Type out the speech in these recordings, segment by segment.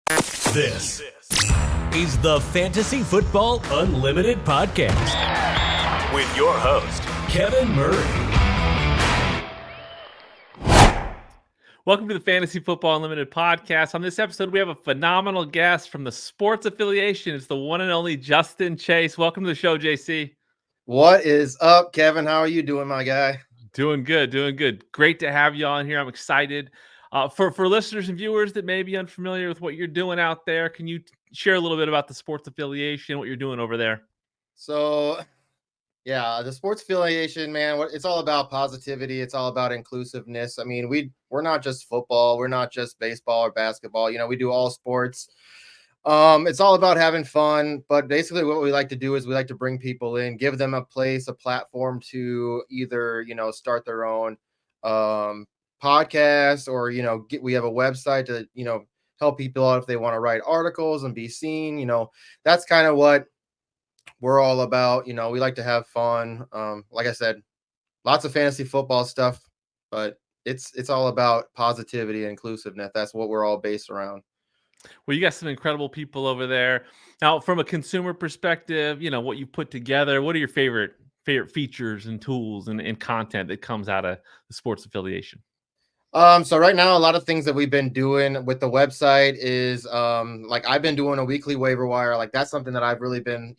This is the Fantasy Football Unlimited podcast with your host, Kevin Murray. Welcome to the Fantasy Football Unlimited podcast. On this episode, we have a phenomenal guest from the Sports Affiliation. It's the one and only Justin Chase. Welcome to the show, JC. What is up, Kevin? How are you doing, my guy? Doing good. Great to have you on here. I'm excited. For listeners and viewers that may be unfamiliar with what you're doing out there, can you share a little bit about the Sports Affiliation, what you're doing over there? So, yeah, the Sports Affiliation, man, it's all about positivity. It's all about inclusiveness. I mean, we're not just football. We're not just baseball or basketball. You know, we do all sports. It's all about having fun, but basically what we like to do is we like to bring people in, give them a place, a platform to either, start their own podcast or, we have a website to, help people out if they want to write articles and be seen. That's kind of what we're all about. We like to have fun. Like I said, lots of fantasy football stuff, but it's all about positivity and inclusiveness. That's what we're all based around. Well, you got some incredible people over there. Now, from a consumer perspective, what you put together, what are your favorite features and tools and content that comes out of the Sports Affiliation? So right now, a lot of things that we've been doing with the website is like I've been doing a weekly waiver wire. Like that's something that I've really been,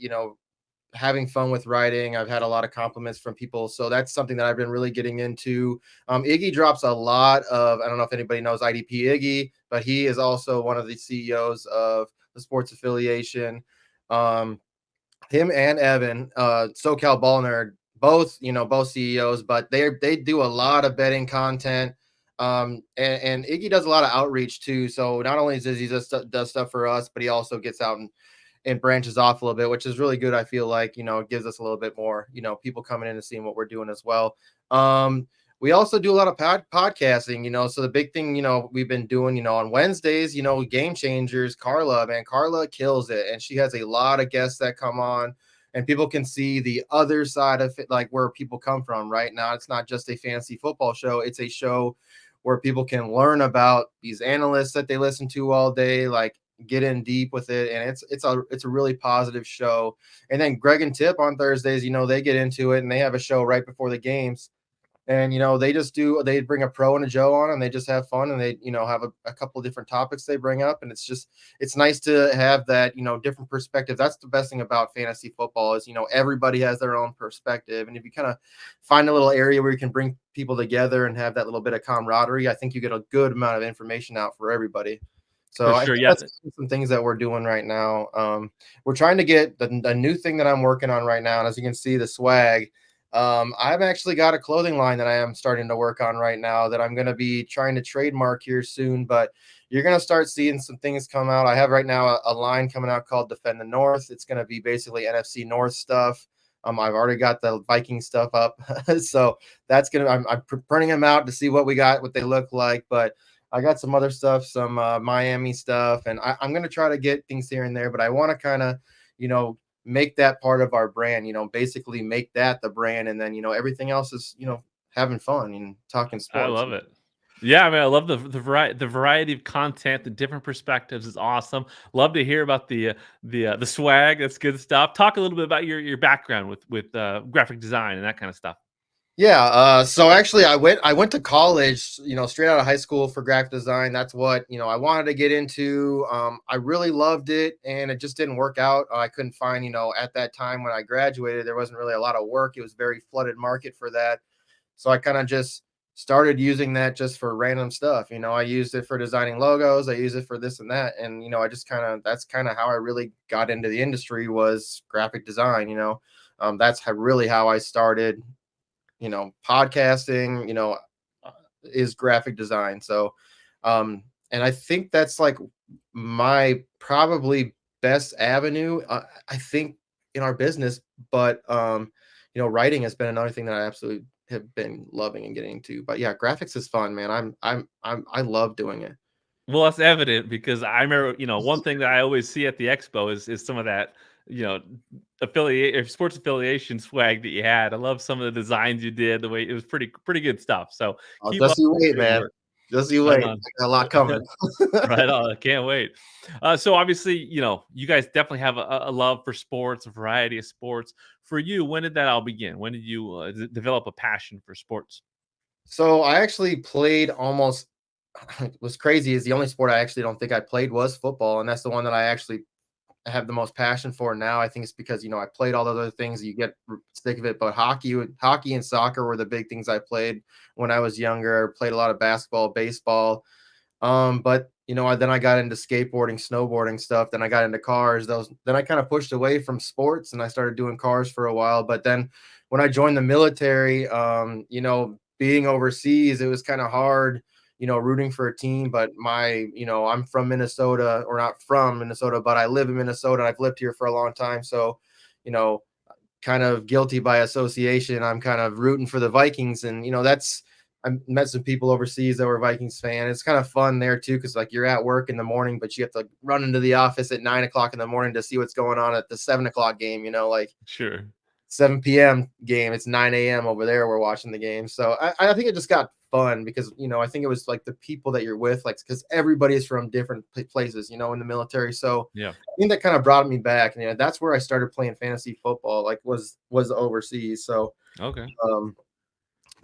having fun with writing. I've had a lot of compliments from people. So that's something that I've been really getting into. Iggy drops a lot of, I don't know if anybody knows IDP Iggy, but he is also one of the CEOs of the Sports Affiliation. Him and Evan, SoCal Ball Nerd, both CEOs, but they do a lot of betting content. And Iggy does a lot of outreach too. So not only does he just does stuff for us, but he also gets out and branches off a little bit, which is really good. I feel like, it gives us a little bit more, people coming in and seeing what we're doing as well. We also do a lot of podcasting, so the big thing, we've been doing, on Wednesdays, Game Changers, Carla kills it. And she has a lot of guests that come on and people can see the other side of it, like where people come from. Right now, it's not just a fantasy football show. It's a show where people can learn about these analysts that they listen to all day, like get in deep with it. And it's a really positive show. And then Greg and Tip on Thursdays, they get into it and they have a show right before the games. And, they bring a pro and a Joe on and they just have fun and they, have a couple of different topics they bring up. And it's nice to have that, different perspective. That's the best thing about fantasy football is, everybody has their own perspective. And if you kind of find a little area where you can bring people together and have that little bit of camaraderie, I think you get a good amount of information out for everybody. So for sure, that's some things that we're doing right now. We're trying to get the new thing that I'm working on right now. And as you can see, the swag, I've actually got a clothing line that I am starting to work on right now that I'm going to be trying to trademark here soon, but you're going to start seeing some things come out. I have right now a line coming out called Defend the North. It's going to be basically NFC North stuff. I've already got the Viking stuff up. So that's I'm printing them out to see what they look like, but I got some other stuff, some Miami stuff, and I'm going to try to get things here and there, but I want to kind of, make that part of our brand, basically make that the brand. And then, everything else is, having fun and talking sports. I love it. Yeah, I mean, I love the variety of content, the different perspectives is awesome. Love to hear about the swag. That's good stuff. Talk a little bit about your background with graphic design and that kind of stuff. Yeah. So actually I went to college, straight out of high school for graphic design. That's what, I wanted to get into. I really loved it and it just didn't work out. I couldn't find, at that time when I graduated, there wasn't really a lot of work. It was a very flooded market for that. So I kind of just started using that just for random stuff. I used it for designing logos. I use it for this and that. And, I just that's kind of how I really got into the industry was graphic design. That's really how I started, podcasting, is graphic design. So, and I think that's like my probably best avenue, I think in our business, but, writing has been another thing that I absolutely have been loving and getting into. But yeah, graphics is fun, man. I love doing it. Well, that's evident because I remember, one thing that I always see at the expo is some of that, affiliate or sports affiliation swag that you had. I love some of the designs you did, the way it was pretty good stuff. So I'll keep up just you the wait, good man. work. Just you Right wait. I on. got a lot coming. Right on. I can't wait. So obviously, you guys definitely have a love for sports, a variety of sports. For you, when did that all begin? When did you develop a passion for sports? So I actually played almost what's crazy is the only sport I actually don't think I played was football, and that's the one that I actually have the most passion for now. I think it's because I played all the other things, you get sick of it. But hockey and soccer were the big things I played when I was younger. I played a lot of basketball, baseball. But then I got into skateboarding, snowboarding stuff. Then I got into cars. Then I kind of pushed away from sports and I started doing cars for a while. But then when I joined the military, being overseas, it was kind of hard, rooting for a team. But I'm from Minnesota, or not from Minnesota, but I live in Minnesota. I've lived here for a long time. So, you know, kind of guilty by association. I'm kind of rooting for the Vikings, and I met some people overseas that were Vikings fan. It's kind of fun there too, because like you're at work in the morning, but you have to run into the office at 9 o'clock in the morning to see what's going on at the 7 o'clock game. Like Sure. 7 p.m. game. It's 9 a.m. over there. We're watching the game. So I think it just got fun because, I think it was like the people that you're with, like, because everybody is from different places, in the military. So Yeah. I think that kind of brought me back. And that's where I started playing fantasy football, like was overseas. So Okay. um,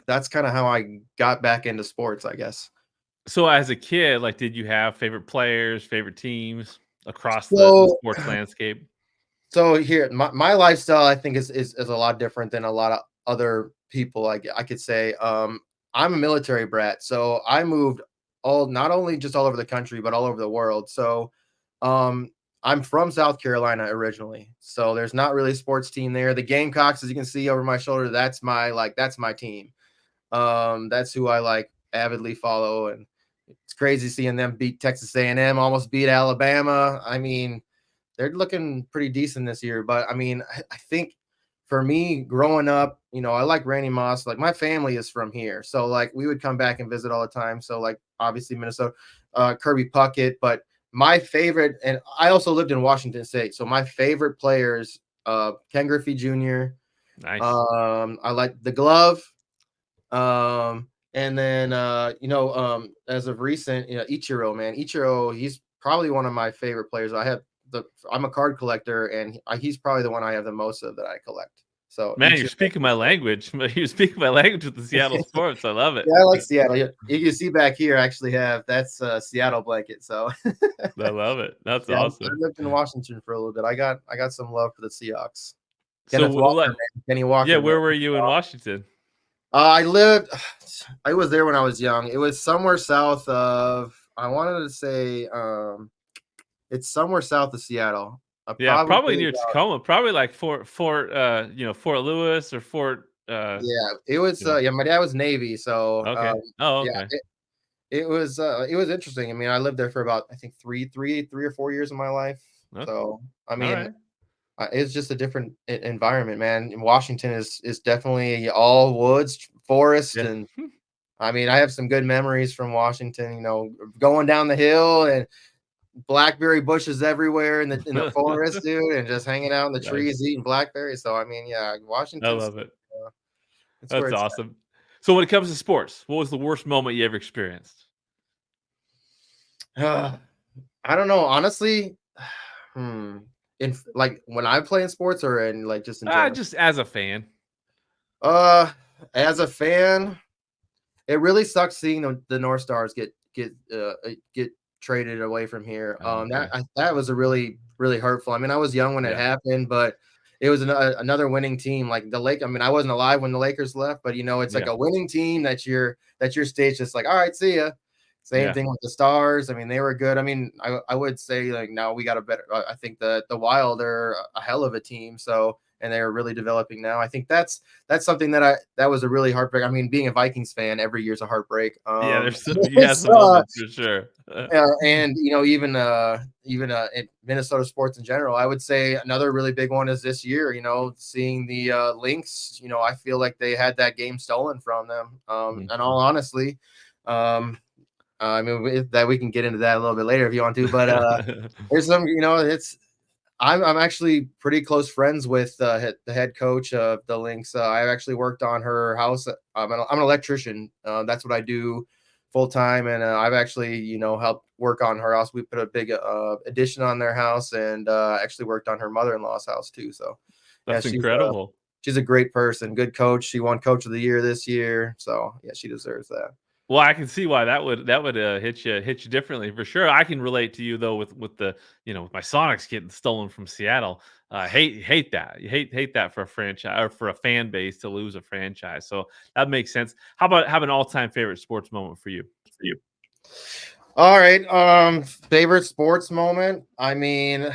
that's kind of how I got back into sports, I guess. So as a kid, like, did you have favorite players, favorite teams across the So sports landscape? So here, my lifestyle, I think is a lot different than a lot of other people. I could say, I'm a military brat, so I moved not only just all over the country, but all over the world. So, um, I'm from South Carolina originally, so there's not really a sports team there. The Gamecocks, as you can see over my shoulder, that's my team. That's who I like avidly follow, and it's crazy seeing them beat Texas A&M, almost beat Alabama. I mean, they're looking pretty decent this year. But I mean, I think for me growing up, I like Randy Moss. Like my family is from here. So like we would come back and visit all the time. So like obviously Minnesota, Kirby Puckett. But my favorite, and I also lived in Washington State. So my favorite players, Ken Griffey Jr. Nice. I like the glove. And then as of recent, Ichiro, man. Ichiro, he's probably one of my favorite players. I'm a card collector, and he's probably the one I have the most of that I collect. So Man, you're speaking my language. You're speaking my language with the Seattle sports. I love it. yeah, I like Seattle. You can see back here, I actually have that's a Seattle blanket. So I love it. That's yeah, I awesome. lived in Washington for a little bit. I got some love for the Seahawks. So, Kenneth Walker, like, man. Kenny yeah, Walker, man. where were you in Washington? I lived. I was there when I was young. It was somewhere south of. I wanted to say. It's somewhere south of Seattle. Yeah, probably Probably. near Tacoma. Probably like Fort Lewis or Fort. Yeah, it was. You know. Yeah, my dad was Navy, so Okay. Oh, yeah, okay. it was. It was interesting. I mean, I lived there for about I think three or 4 years of my life. Okay. So I All mean, right. it's just a different environment, man. And Washington is definitely all woods, forest, Yeah. and I mean, I have some good memories from Washington. Going down the hill and blackberry bushes everywhere in the forest, dude, and just hanging out in the Nice. trees eating blackberries. So I mean, yeah, I Washington's love it. it's where That's it's awesome. So, when it comes to sports, what was the worst moment you ever experienced? at. I don't know, honestly. Hmm. In like when I play in sports or in like just in general. Just as a fan. Uh, as a fan, it really sucks seeing the North Stars get traded away from here. Oh, okay. That was a really hurtful. I mean, I was young when it Yeah. happened, but it was another winning team. Like the Lake. I mean, I wasn't alive when the Lakers left, but it's like Yeah. a winning team that your stage just like, all right, see ya. Same Yeah. thing with the Stars. I mean, they were good. I mean, I would say like now we got a better. I think the Wild are a hell of a team. So and they're really developing now. I think that's something that was a really heartbreak. I mean, being a Vikings fan, every year's a heartbreak. Yeah, there's you had some So, moments for sure. and even in Minnesota sports in general, I would say another really big one is this year. Seeing the Lynx. I feel like they had that game stolen from them. Mm. And all honestly, I mean that we can get into that a little bit later if you want to. But there's some, it's I'm actually pretty close friends with the head coach of the Lynx. I actually worked on her house. I'm an electrician. That's what I do full time, and I've actually, helped work on her house. We put a big addition on their house, and actually worked on her mother-in-law's house too. So yeah, That's incredible. she's a great person, good coach. She won Coach of the Year this year, so yeah, she deserves that. Well, I can see why that would hit you differently for sure. I can relate to you though with the with my Sonics getting stolen from Seattle. Hate that. You hate that for a franchise or for a fan base to lose a franchise. So that makes sense. How about have an all time favorite sports moment for you? All right. Favorite sports moment. I mean,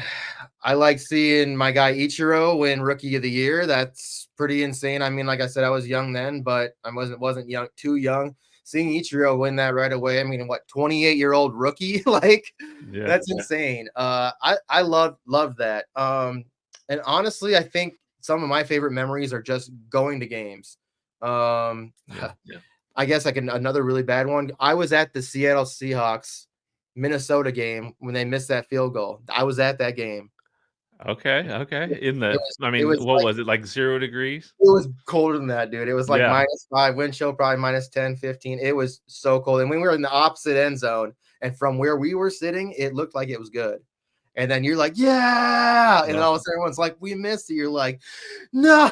I like seeing my guy Ichiro win Rookie of the Year. That's pretty insane. I mean, like I said, I was young then, but I wasn't young, too young. Seeing Ichiro win that right away. I mean, what, 28-year-old rookie? Like, Yeah. that's insane. I love that. And honestly, I think some of my favorite memories are just going to games. Yeah. I guess like another really bad one. I was at the Seattle Seahawks Minnesota game when they missed that field goal. I was at that game. Okay. Okay. I It mean, was what like was it like 0 degrees? it was colder than that, dude. It was like Yeah. -5, wind chill probably -10, 15. It was so cold. And we were in the opposite end zone, and from where we were sitting, it looked like it was good. And then you're like, yeah. And then all of a sudden everyone's like, we missed it. You're like, no.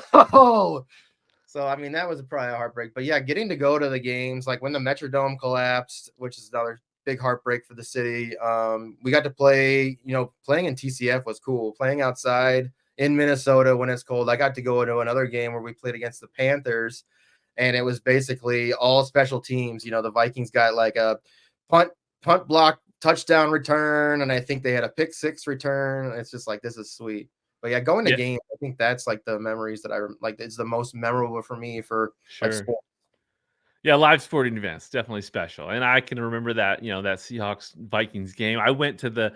So I mean, that was probably a heartbreak. But yeah, getting to go to the games, like when the Metrodome collapsed, which is another big heartbreak for the city. We got to play, playing in TCF was cool. Playing outside in Minnesota when it's cold. I got to go to another game where we played against the Panthers, and it was basically all special teams. The Vikings got like a punt block touchdown return, and I think they had a pick six return. It's just like, this is sweet. But yeah, going to Yeah. games, I think that's like the memories that I like. It's the most memorable for me for like Sure. sports. Yeah, live sporting events definitely special, and I can remember that that Seahawks Vikings game. I went to the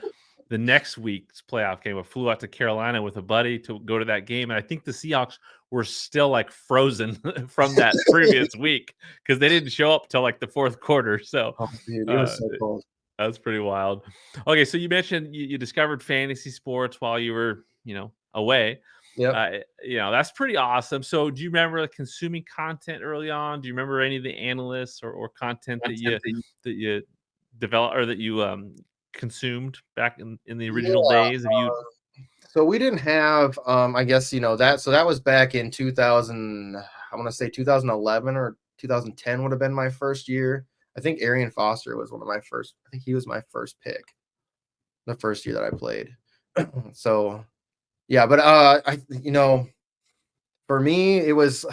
next week's playoff game. I flew out to Carolina with a buddy to go to that game, and I think the Seahawks were still like frozen from that previous week because they didn't show up till like the fourth quarter. So Oh, dude, it uh, was so cold. that's pretty wild. Okay, so you mentioned you discovered fantasy sports while you were away. Yep. That's pretty awesome. So, do you remember like, consuming content early on? Do you remember any of the analysts or content that you developed or that you consumed back in the original Yeah. days? Have you? So we didn't have, I guess, that. So that was back in 2000. I want to say 2011 or 2010 would have been my first year. I think Arian Foster was one of my first. I think he was my first pick the first year that I played. So yeah, but for me, it was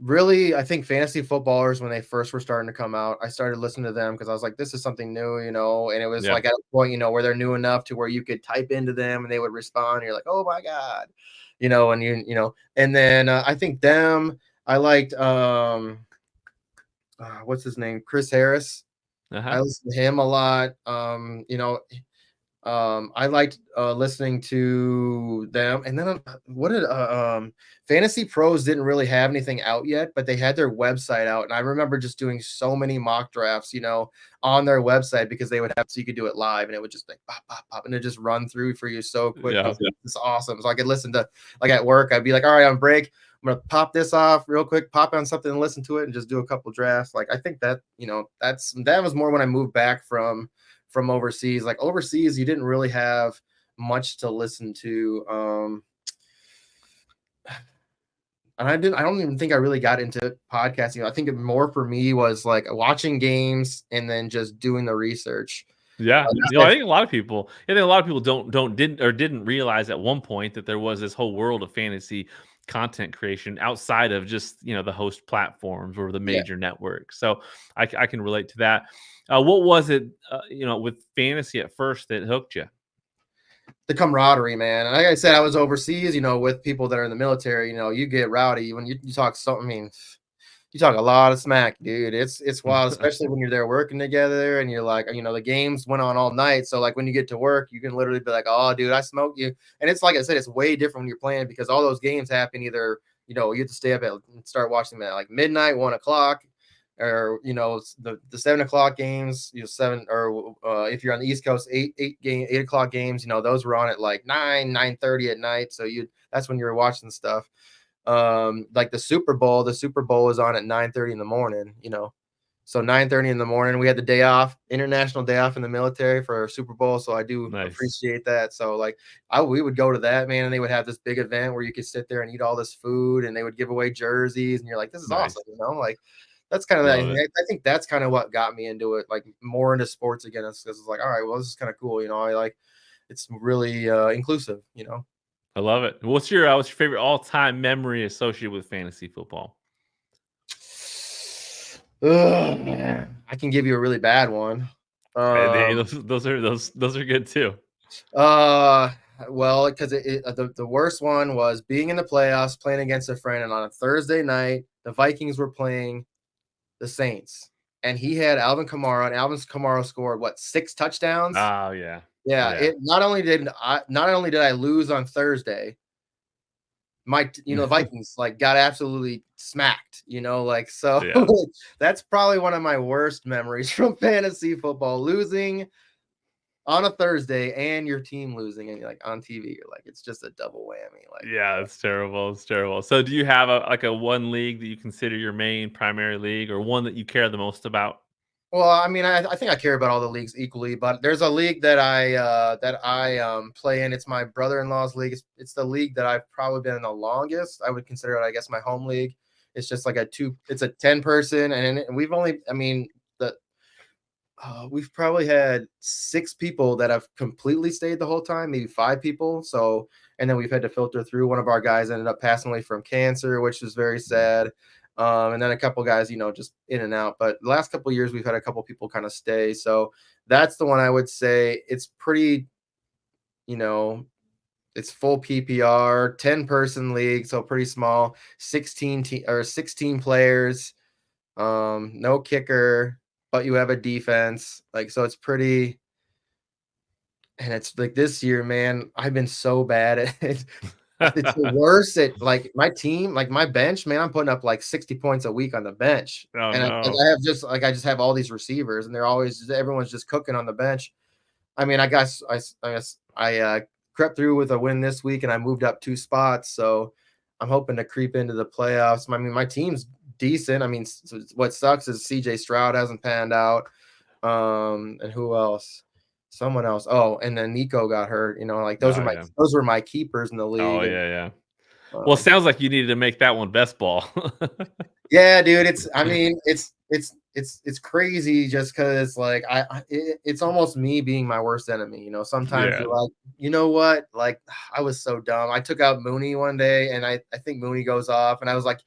really, I think fantasy footballers, when they first were starting to come out, I started listening to them because I was like, this is something new, and it was Yeah. like at a point, where they're new enough to where you could type into them and they would respond. And you're like, oh my God, and then I think them, I liked, what's his name? Chris Harris. I Uh-huh. listened to him a lot. I liked listening to them, and then what did Fantasy Pros didn't really have anything out yet, but they had their website out, and I remember just doing so many mock drafts, on their website because they would have so you could do it live, and it would just like pop, pop, pop, and it just run through for you so quick. Yeah. It's awesome. So I could listen to like at work, I'd be like, all right, on break, I'm gonna pop this off real quick, pop on something and listen to it, and just do a couple drafts. Like I think that that was more when I moved back from overseas. Like overseas, you didn't really have much to listen to. And I don't even think I really got into podcasting. I think it more for me was like watching games and then just doing the research. Yeah. I That's think a lot of people. I think a lot of people didn't realize at one point that there was this whole world of fantasy content creation outside of just the host platforms or the yeah. major networks. So I can relate to that. What was it with fantasy at first that hooked you? The camaraderie, man. And like I said, I was overseas, with people that are in the military. You get rowdy when you talk something. I mean, you talk a lot of smack, dude. It's wild, especially when you're there working together and you're like, the games went on all night. So like when you get to work, you can literally be like, oh, dude, I smoked you. And it's like I said, it's way different when you're playing because all those games happen either, you have to stay up and start watching them at like midnight, 1 o'clock, or the 7 o'clock games, 7, or if you're on the East Coast, 8 o'clock games, those were on at like 9:30 at night. So that's when you're watching stuff. Like the Super Bowl is on at 9:30 in the morning, So 9:30 in the morning, we had the day off, international day off in the military for our Super Bowl. So I do Nice. appreciate that. So like we would go to that, man, and they would have this big event where you could sit there and eat all this food, and they would give away jerseys, and you're like, this is awesome, Nice. you know, like that's kind of that. Love it. I think that's kind of what got me into it, like more into sports again. It's like, all right, well, this is kind of cool, you know. I like it's really inclusive, you know. I love it. What's your favorite all-time memory associated with fantasy football? Ugh, man. I can give you a really bad one. Those are good too. Uh, well, because the worst one was being in the playoffs, playing against a friend, and on a Thursday night, the Vikings were playing the Saints, and he had Alvin Kamara, and Alvin Kamara scored what 6 touchdowns? Oh yeah. Yeah, Yeah. it not only did I lose on Thursday, the Vikings like got absolutely smacked, you know, like so Yeah. that's probably one of my worst memories from fantasy football, losing on a Thursday and your team losing and you're like on TV, you're like, it's just a double whammy. Like, Yeah, it's terrible. It's terrible. So do you have a one league that you consider your main primary league or one that you care the most about? well, I mean, I think I care about all the leagues equally, but there's a league that I play in. It's my brother-in-law's league. It's the league that I've probably been in the longest. I would consider it, I guess, my home league. It's just like it's a 10 person, and we've only, I mean, we've probably had 6 people that have completely stayed the whole time, maybe 5 people. So, and then we've had to filter through. One of our guys ended up passing away from cancer, which is very sad. And then a couple guys, you know, just in and out. But the last couple of years, we've had a couple people kind of stay. So that's the one I would say. It's pretty, you know, it's full PPR, 10-person league, so pretty small, 16 players, no kicker, but you have a defense. Like, so it's pretty, and it's like this year, man, I've been so bad at it. It's the worst at like my team, like my bench, man. I'm putting up like 60 points a week on the bench. Oh And no. I just have all these receivers, and everyone's just cooking on the bench. I mean, I crept through with a win this week, and I moved up 2 spots. So I'm hoping to creep into the playoffs. I mean, my team's decent. I mean, what sucks is CJ Stroud hasn't panned out. And who else? Someone else. Oh, and then Nico got hurt. You know, like Oh yeah. those were my keepers in the Oh league. And yeah, yeah. Well, it um, sounds like you needed to make that one best ball. yeah, dude, I mean, it's crazy just because like it's almost me being my worst enemy. You know, sometimes Yeah. you're like, you know what? Like I was so dumb. I took out Mooney one day, and I think Mooney goes off, and I was like,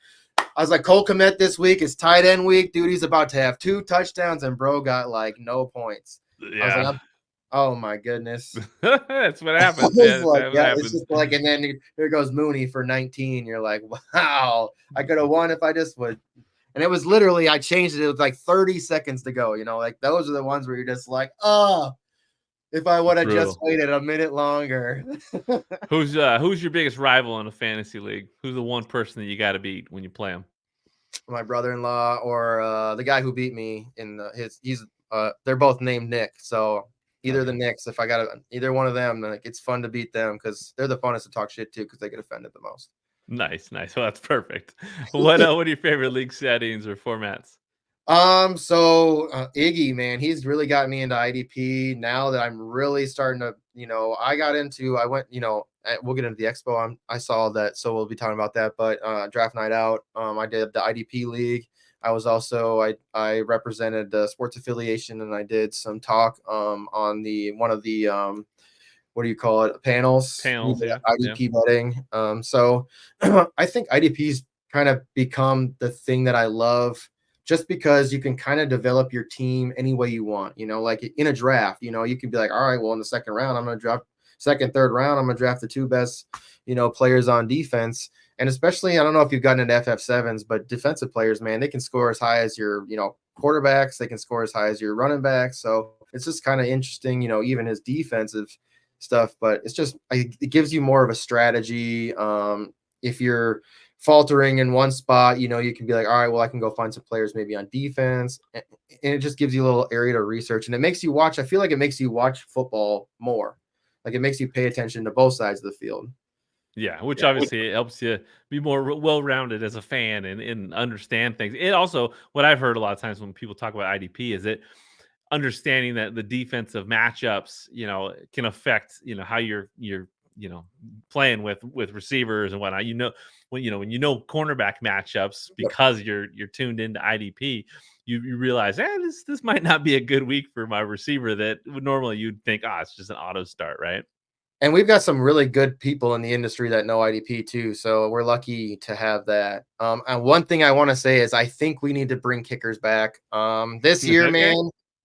Cole Kmet this week is tight end week, dude. He's about to have 2 touchdowns, and bro got like no points. I was like, Yeah. oh my goodness. That's what I happens, was man. like, That's what yeah, it's happens. just like, and then here goes Mooney for 19. You're like, wow, I could have won if I just would. And it was literally, I changed it. It was like 30 seconds to go. You know, like those are the ones where you're just like, oh, if I would have just Brutal. waited a minute longer. Who's your biggest rival in a fantasy league? Who's the one person that you got to beat when you play them? My brother-in-law or the guy who beat me in they're both named Nick. So either the Okay. Knicks, if I got either one of them, like it's fun to beat them because they're the funnest to talk shit to because they get offended the most. Nice, nice. Well, that's perfect. What are your favorite league settings or formats? Iggy, man, he's really got me into IDP now that I'm really starting to, you know, I went, you know, we'll get into the expo. I saw that, so we'll be talking about that. But draft night out, I did the IDP league. I was also I represented the Sports Affiliation, and I did some talk on the one of the what do you call it, panels. We Panels, did yeah, yeah. IDP betting. So I think IDP's kind of become the thing that I love just because you can kind of develop your team any way you want. You know, like in a draft, you know, you can be like, all right, well, in the second round, I'm going to draft second, third round, I'm going to draft the 2 best, you know, players on defense. And especially, I don't know if you've gotten into FF7s, but defensive players, man, they can score as high as your, you know, quarterbacks. They can score as high as your running backs. So it's just kind of interesting, you know, even his defensive stuff, but it gives you more of a strategy. If you're faltering in one spot, you know, you can be like, all right, well, I can go find some players maybe on defense. And it just gives you a little area to research. And it makes you watch. I feel like it makes you watch football more. Like it makes you pay attention to both sides of the field. Yeah, which Yeah. obviously it helps you be more well-rounded as a fan and understand things. It also, what I've heard a lot of times when people talk about IDP is that understanding that the defensive matchups, can affect, how you're, playing with receivers and whatnot. When cornerback matchups Yep. because you're tuned into IDP, you realize, this might not be a good week for my receiver that would normally you'd think, it's just an auto start, right? And we've got some really good people in the industry that know IDP too, so we're lucky to have that. And one thing I want to say is I think we need to bring kickers back. This year, Okay.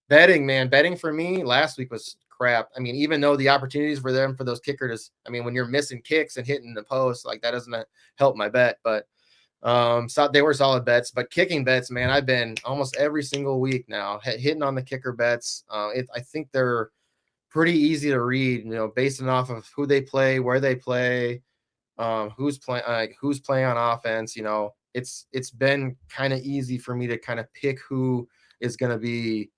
betting for me last week was crap. I mean, even though the opportunities for them for those kickers, I mean, when you're missing kicks and hitting the post, like that doesn't help my bet. But so they were solid bets. But kicking bets, man, I've been almost every single week now hitting on the kicker bets. I think they're pretty easy to read, based off of who they play, where they play, who's playing on offense. It's been kind of easy for me to kind of pick who is going to be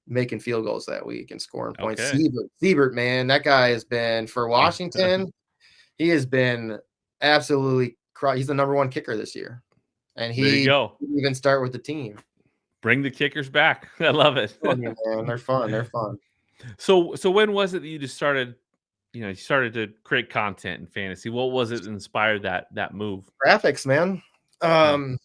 making field goals that week and scoring points. Okay. Siebert, man, that guy has been for Washington. He has been absolutely. He's the number 1 kicker this year, and There you he go. didn't even start with the team. Bring the kickers back. I love it. Oh, yeah, man, they're fun. They're fun. So when was it that you just started, you started to create content in fantasy? What was it that inspired that move? Graphics, man. Yeah.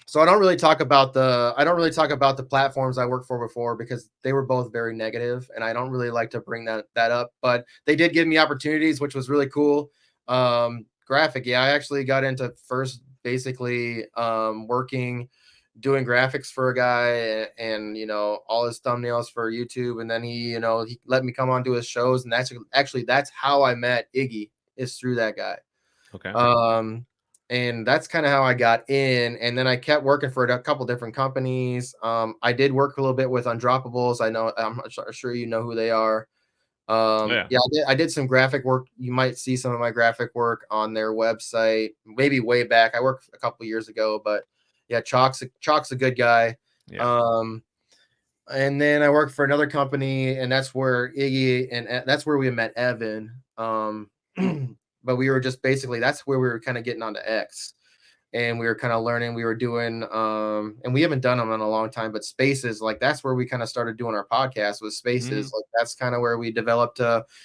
So I don't really talk about the platforms I worked for before because they were both very negative, and I don't really like to bring that up. But they did give me opportunities, which was really cool. Graphic, yeah, I actually got into first basically working doing graphics for a guy and all his thumbnails for YouTube, and then he let me come on to his shows, and that's how I met Iggy, is through that guy. Okay. Um, and that's kind of how I got in. And then I kept working for a couple different companies. I did work a little bit with Undroppables. I'm sure you know who they are. Oh, yeah. Yeah, I did some graphic work. You might see some of my graphic work on their website, maybe way back. I worked a couple years ago, but yeah, Chalk's a good guy. Yeah. Um, and then I worked for another company, and that's where Iggy and that's where we met Evan. But we were just basically that's where we were kind of getting onto X, and we were kind of learning. We were doing and we haven't done them in a long time, but Spaces, like that's where we kind of started doing our podcast with Spaces. Mhm. Like that's kind of where we developed.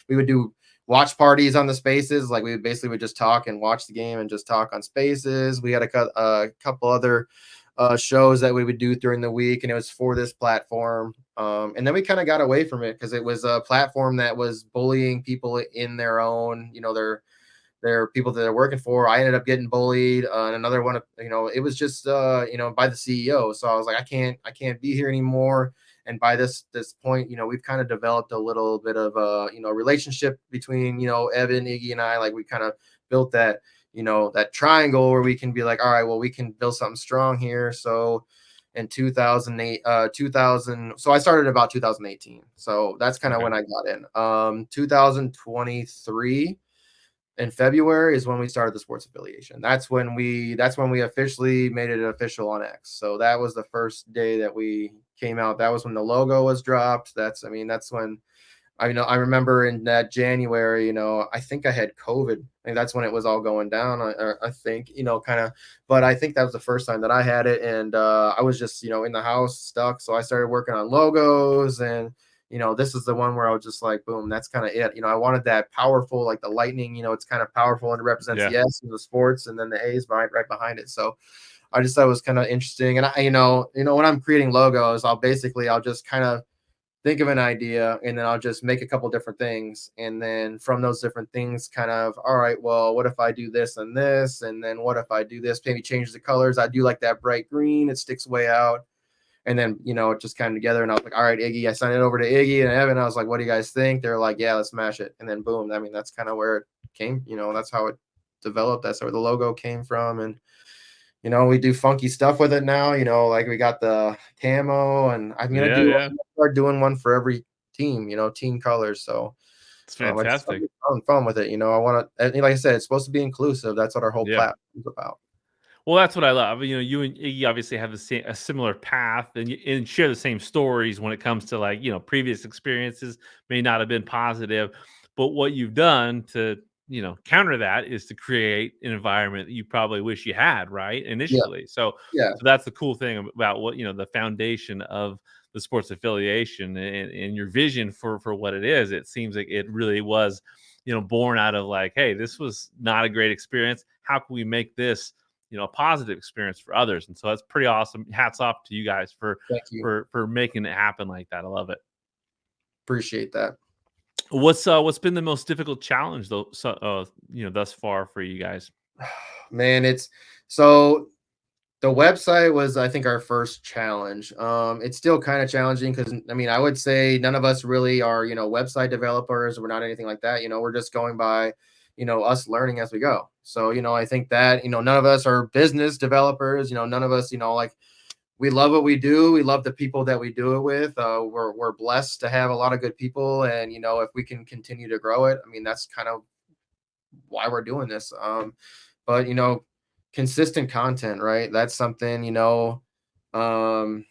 We would do watch parties on the Spaces. Like we basically would just talk and watch the game and just talk on Spaces. We had a couple other shows that we would do during the week, and it was for this platform. And then we kind of got away from it because it was a platform that was bullying people in their own, their people that they're working for. I ended up getting bullied, and another one, it was just, by the CEO. So I was like, I can't be here anymore. And by this point, we've kind of developed a little bit of a, relationship between, Evan, Iggy, and I. Like we kind of built that, that triangle where we can be like, all right, well, we can build something strong here. So in 2008, 2000, so I started about 2018. So that's kind of Okay. when I got in. 2023 in February is when we started the Sports Affiliation. That's when we officially made it official on X. So that was the first day that we came out. That was when the logo was dropped. That's when I remember in that January, I think I had COVID. And that's when it was all going down. I think, kind of, but I think that was the first time that I had it. And I was just, in the house stuck. So I started working on logos, and, this is the one where I was just like, boom, that's kind of it. I wanted that powerful, like the lightning, it's kind of powerful and it represents Yeah. the S in the sports, and then the A is right behind it. So I just thought it was kind of interesting. And when I'm creating logos, I'll just kind of think of an idea, and then I'll just make a couple different things. And then from those different things, kind of, all right, well, what if I do this and this? And then what if I do this? Maybe change the colors. I do like that bright green. It sticks way out. And then, it just came together, and I was like, all right, Iggy. I sent it over to Iggy and Evan. I was like, what do you guys think? They're like, yeah, let's smash it. And then boom. I mean, that's kind of where it came, that's how it developed. That's where the logo came from. And we do funky stuff with it now, like we got the camo, and I'm going Yeah, yeah. start doing one for every team, team colors. So It's I just fantastic. having fun with it. I want to, like I said, it's supposed to be inclusive. That's what our whole Yeah. platform is about. Well, that's what I love. You and Iggy obviously have a similar path, and share the same stories when it comes to, like, previous experiences may not have been positive, but what you've done to counter that is to create an environment that you probably wish you had, right? Yeah. Initially. So Yeah. that's the cool thing about what, the foundation of the sports affiliation and your vision for what it is. It seems like it really was, born out of like, hey, this was not a great experience. How can we make this, a positive experience for others? And so that's pretty awesome. Hats off to you guys for Thank you. for making it happen like that. I love it. Appreciate that. What's been the most difficult challenge though, thus far for you guys? Man, it's so the website was, I think, our first challenge. It's still kind of challenging because I mean, I would say none of us really are, website developers. We're not anything like that. We're just going by, us learning as we go. So, I think that, none of us are business developers. None of us, like we love what we do. We love the people that we do it with. We're blessed to have a lot of good people, and if we can continue to grow it, I mean, that's kind of why we're doing this. But consistent content, right? That's something, um,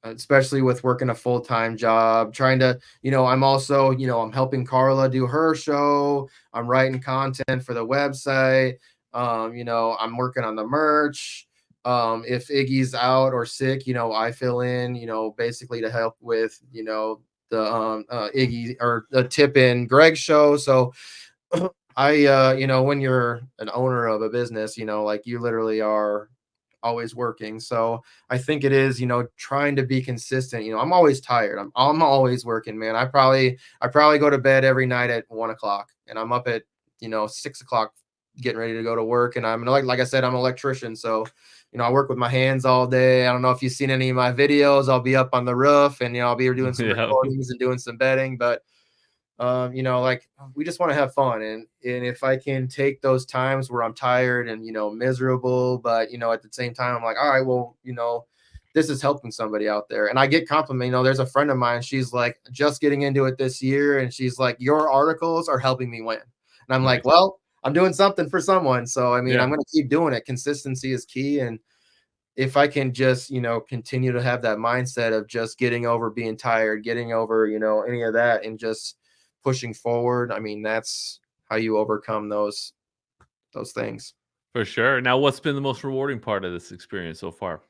especially with working a full-time job, trying to, I'm also, I'm helping Carla do her show. I'm writing content for the website. I'm working on the merch. If Iggy's out or sick, I fill in, basically to help with, the Iggy or the Tip and Greg show. So when you're an owner of a business, like you literally are always working. So I think it is, trying to be consistent. I'm always tired. I'm always working, man. I probably go to bed every night at 1 o'clock and I'm up at, 6 o'clock getting ready to go to work. And I'm like I said, I'm an electrician. So, I work with my hands all day. I don't know if you've seen any of my videos. I'll be up on the roof and, I'll be doing some Yeah. recordings and doing some bedding, but like we just want to have fun, and if I can take those times where I'm tired and miserable, but at the same time I'm like, all right, well, this is helping somebody out there, and I get compliment. There's a friend of mine, she's like just getting into it this year, and she's like, your articles are helping me win, and I'm like, Nice. well, I'm doing something for someone, so I mean, I'm Yeah, going to keep doing it. Consistency is key, and if I can just, continue to have that mindset of just getting over being tired, getting over, any of that and just pushing forward, I mean, that's how you overcome those things. for sure. Now, what's been the most rewarding part of this experience so far?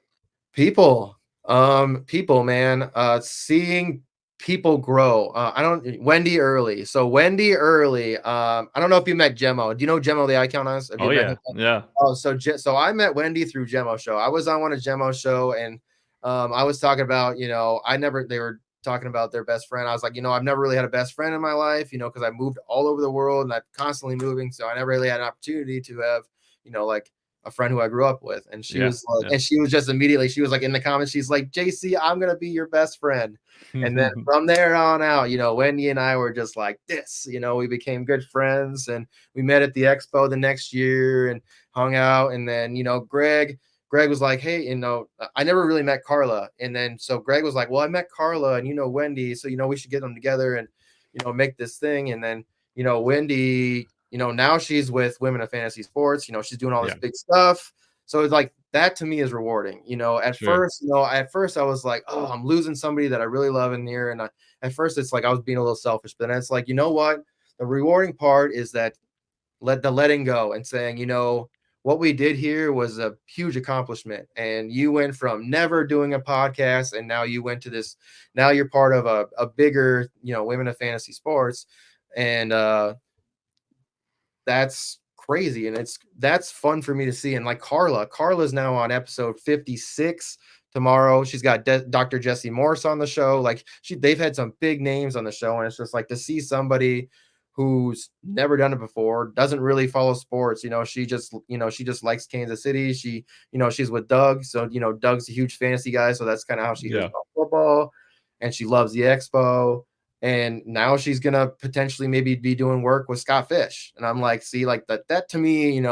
People, man, seeing people grow. I don't Wendy Early. So Wendy Early, I don't know if you met Gemmo. Do you know Gemmo the Icon Us? Have Oh you met yeah, him? yeah. Oh, so I met Wendy through Gemmo show. I was on one of Gemmo's show, and I was talking about, they were talking about their best friend. I was like, I've never really had a best friend in my life, because I moved all over the world and I'm constantly moving. So I never really had an opportunity to have, like a friend who I grew up with. And she Yeah, was like, yeah. and she was just immediately, she was like in the comments, she's like, JC, I'm gonna be your best friend. And then from there on out, Wendy and I were just like this, we became good friends, and we met at the expo the next year and hung out. And then, Greg was like, hey, I never really met Carla. And then so Greg was like, well, I met Carla and Wendy, so we should get them together and make this thing. And then Wendy, now she's with Women of Fantasy Sports. She's doing all this Yeah, big stuff. So it's like that to me is rewarding. At sure. first I was like, oh, I'm losing somebody that I really love in here. And at first it's like I was being a little selfish, but then it's like, you know what? The rewarding part is that letting go and saying, what we did here was a huge accomplishment. And you went from never doing a podcast, and now you went to this. Now you're part of a bigger, Women of Fantasy Sports, and that's crazy, and that's fun for me to see. And like Carla's now on episode 56 tomorrow. She's got Dr. Jesse Morse on the show. Like they've had some big names on the show, and it's just like to see somebody who's never done it before, doesn't really follow sports. She just likes Kansas City. She's with Doug, so Doug's a huge fantasy guy, so that's kind of how she hears Yeah, about football, and she loves the expo. And now she's gonna potentially maybe be doing work with Scott Fish. And I'm like, see, like that to me,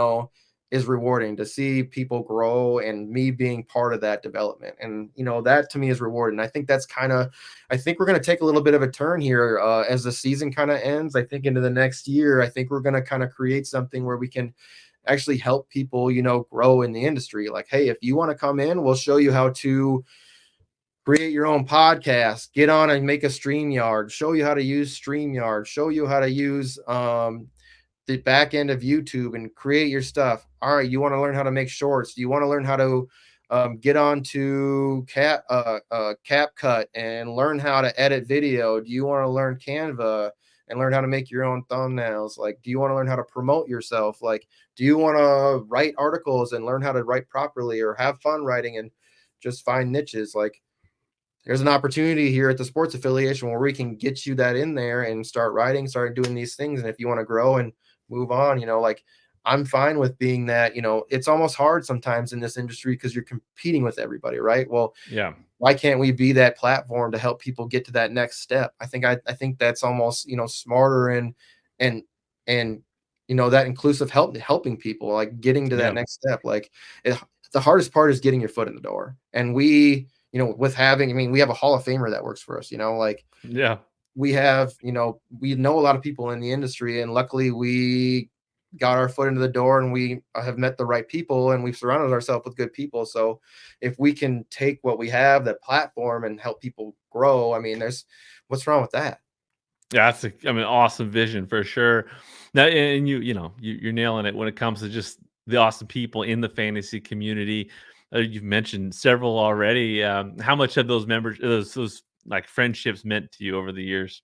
is rewarding to see people grow and me being part of that development. And that to me is rewarding. I think we're gonna take a little bit of a turn here as the season kind of ends. I think into the next year, I think we're gonna kind of create something where we can actually help people, grow in the industry. Like, hey, if you want to come in, we'll show you how to create your own podcast, get on and make a StreamYard, show you how to use StreamYard, show you how to use the back end of YouTube and create your stuff. All right, you want to learn how to make shorts. You want to learn how to get onto CapCut and learn how to edit video. Do you want to learn Canva and learn how to make your own thumbnails? Like, do you want to learn how to promote yourself? Like, do you want to write articles and learn how to write properly, or have fun writing and just find niches? Like, there's an opportunity here at the Sports Affiliation where we can get you that in there and start writing, start doing these things. And if you want to grow and move on, like, I'm fine with being that. It's almost hard sometimes in this industry because you're competing with everybody, right? Well, Yeah. why can't we be that platform to help people get to that next step? I think that's almost, smarter and that inclusive helping people, like getting to that Yeah. next step. Like, the hardest part is getting your foot in the door. And we, with having, we have a Hall of Famer that works for us, like, Yeah. we have, we know a lot of people in the industry, and luckily we got our foot into the door, and we have met the right people, and we've surrounded ourselves with good people. So if we can take what we have, that platform, and help people grow, what's wrong with that? Yeah, that's awesome vision for sure. Now, and you're nailing it when it comes to just the awesome people in the fantasy community. You've mentioned several already. How much have those members, those like friendships, meant to you over the years?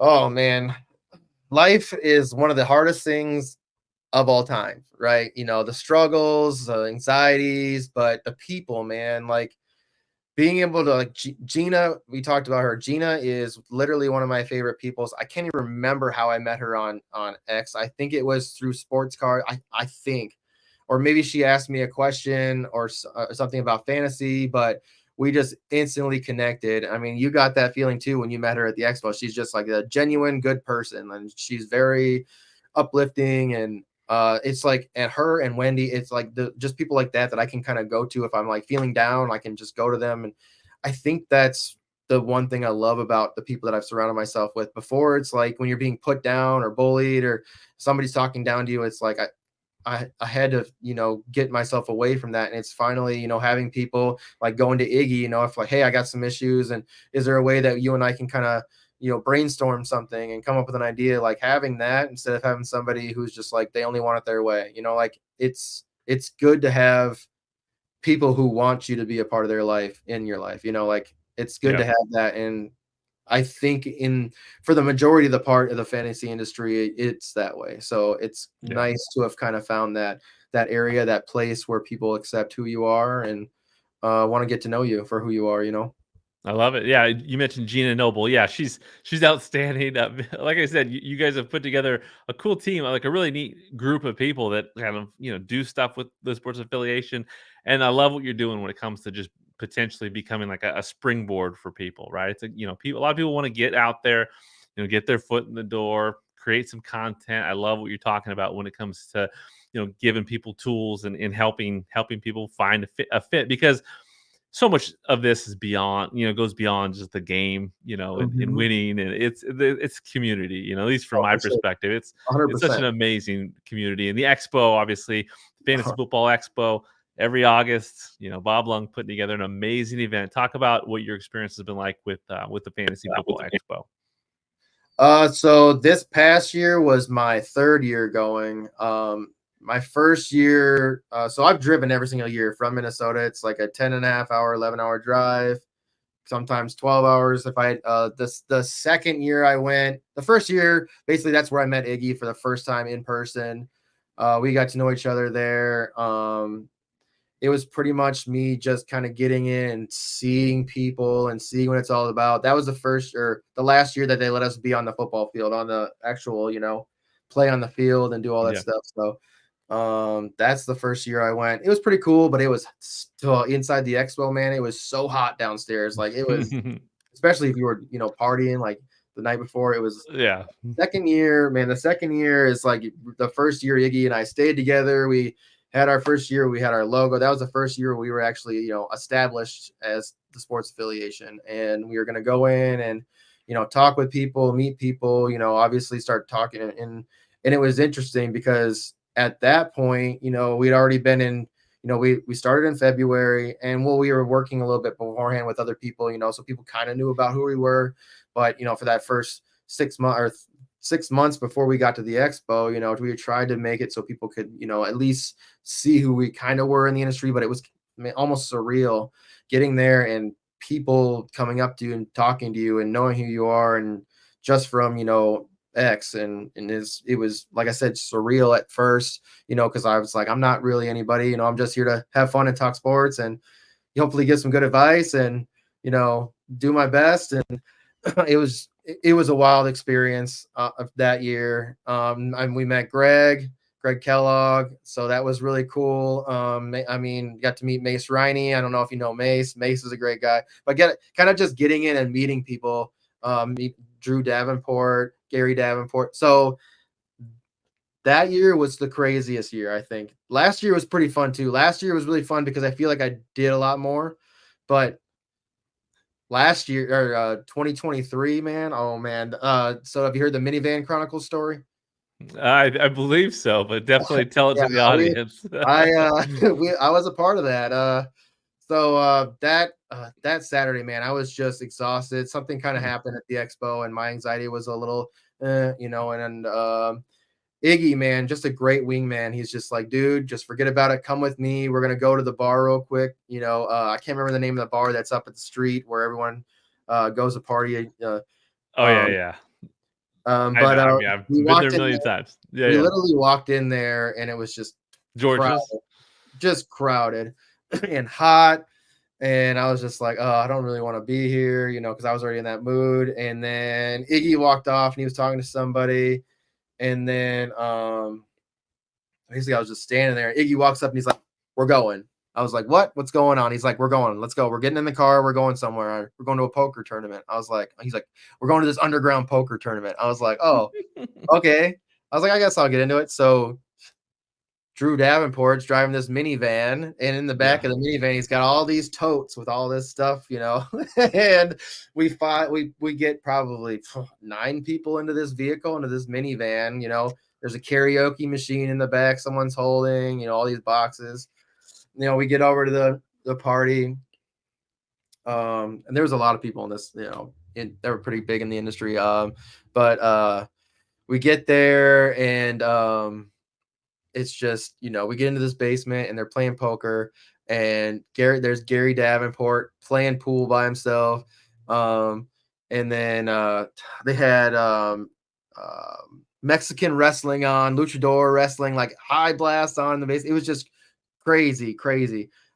Oh man, life is one of the hardest things of all time, right? The struggles, the anxieties, but the people, man, like, being able to, like, Gina, we talked about her. Gina is literally one of my favorite peoples. I can't even remember how I met her on X. I think it was through Sports Card. I think, or maybe she asked me a question or something about fantasy, but we just instantly connected. You got that feeling too when you met her at the expo. She's just like a genuine good person, and she's very uplifting. And it's like, and her and Wendy, it's like just people like that I can kind of go to if I'm like feeling down. I can just go to them. And I think that's the one thing I love about the people that I've surrounded myself with. Before, it's like when you're being put down or bullied or somebody's talking down to you, it's like I had to, get myself away from that. And it's finally, having people like going to Iggy, if like, hey, I got some issues, and is there a way that you and I can kind of, brainstorm something and come up with an idea? Like, having that instead of having somebody who's just like, they only want it their way, like, it's good to have people who want you to be a part of their life, in your life, like, it's good to Yeah. have that. And I think for the majority of the part of the fantasy industry, it's that way. So it's Yeah. nice to have kind of found that area, that place where people accept who you are and want to get to know you for who you are. I love it. Yeah, you mentioned Gina Noble. Yeah, she's outstanding. Like I said, you guys have put together a cool team, like a really neat group of people that kind of do stuff with the Sports Affiliation. And I love what you're doing when it comes to just potentially becoming like a springboard for people, right? It's people. A lot of people want to get out there, get their foot in the door, create some content. I love what you're talking about when it comes to giving people tools and helping people find a fit because so much of this is beyond, goes beyond just the game, and Mhm. winning, and it's community, at least from Oh, my for sure. perspective. It's such an 100%. amazing community. And the expo, obviously, Fantasy Football Expo, every August, Bob Lung putting together an amazing event. Talk about what your experience has been like with the Fantasy Football Expo. So this past year was my third year going. My first year, so I've driven every single year from Minnesota. It's like a 10.5 hour, 11-hour drive, sometimes 12 hours. If I the second year I went, the first year, basically that's where I met Iggy for the first time in person. We got to know each other there. It was pretty much me just kind of getting in and seeing people and seeing what it's all about. That was the first or the last year that they let us be on the football field, on the actual, play on the field and do all that Yeah. stuff. So that's the first year I went. It was pretty cool, but it was still inside the expo, man. It was so hot downstairs. Like, it was, especially if you were, partying like the night before. It was Yeah. second year, man. The second year is like the first year Iggy and I stayed together. We had our first year, we had our logo. That was the first year we were actually, established as the Sports Affiliation. And we were going to go in and, talk with people, meet people, obviously start talking. And it was interesting because at that point, we'd already been in, we started in February, and we were working a little bit beforehand with other people, so people kind of knew about who we were. But, for that first 6 months or 6 months before we got to the expo, we tried to make it so people could, at least see who we kind of were in the industry, but it was almost surreal getting there and people coming up to you and talking to you and knowing who you are, and just from, X, and it was, like I said, surreal at first, because I was like, I'm not really anybody, I'm just here to have fun and talk sports and hopefully give some good advice and, do my best. And it was a wild experience of that year. And we met Greg Kellogg, so that was really cool. Got to meet Mace Riney. I don't know if you know Mace. Mace is a great guy, but kind of just getting in and meeting people. Meet Drew Davenport, Gary Davenport. So that year was the craziest year, I think. Last year was pretty fun too. Last year was really fun because I feel like I did a lot more, but last year, or 2023, man. Oh man. So have you heard the Minivan Chronicles story? I believe so, but definitely tell it Yeah, to the audience. I was a part of that. That Saturday, man, I was just exhausted. Something kind of happened at the expo, and my anxiety was a little, and Iggy, man, just a great wingman. He's just like, dude, just forget about it. Come with me. We're gonna go to the bar real quick. I can't remember the name of the bar that's up at the street where everyone goes to party. Oh yeah, yeah. But I've we been there walked a in million there. times. Yeah, We yeah. literally walked in there, and it was just George's. crowded, just crowded and hot. And I was just like, oh, I don't really want to be here, because I was already in that mood. And then Iggy walked off, and he was talking to somebody. And then basically I was just standing there. Iggy walks up and he's like, we're going. I was like, what? What's going on? He's like, we're going. Let's go. We're getting in the car. We're going somewhere. We're going to a poker tournament. He's like, we're going to this underground poker tournament. I was like, oh, okay. I was like, I guess I'll get into it. So Drew Davenport's driving this minivan, and in the back of the minivan, he's got all these totes with all this stuff, and we get probably 9 people into this vehicle, into this minivan, there's a karaoke machine in the back someone's holding, all these boxes. We get over to the party. And there was a lot of people in this, they were pretty big in the industry. But we get there, and it's just, we get into this basement and they're playing poker, and there's Gary Davenport playing pool by himself. And then they had Mexican wrestling on, luchador wrestling, like high blast on the base. It was just crazy.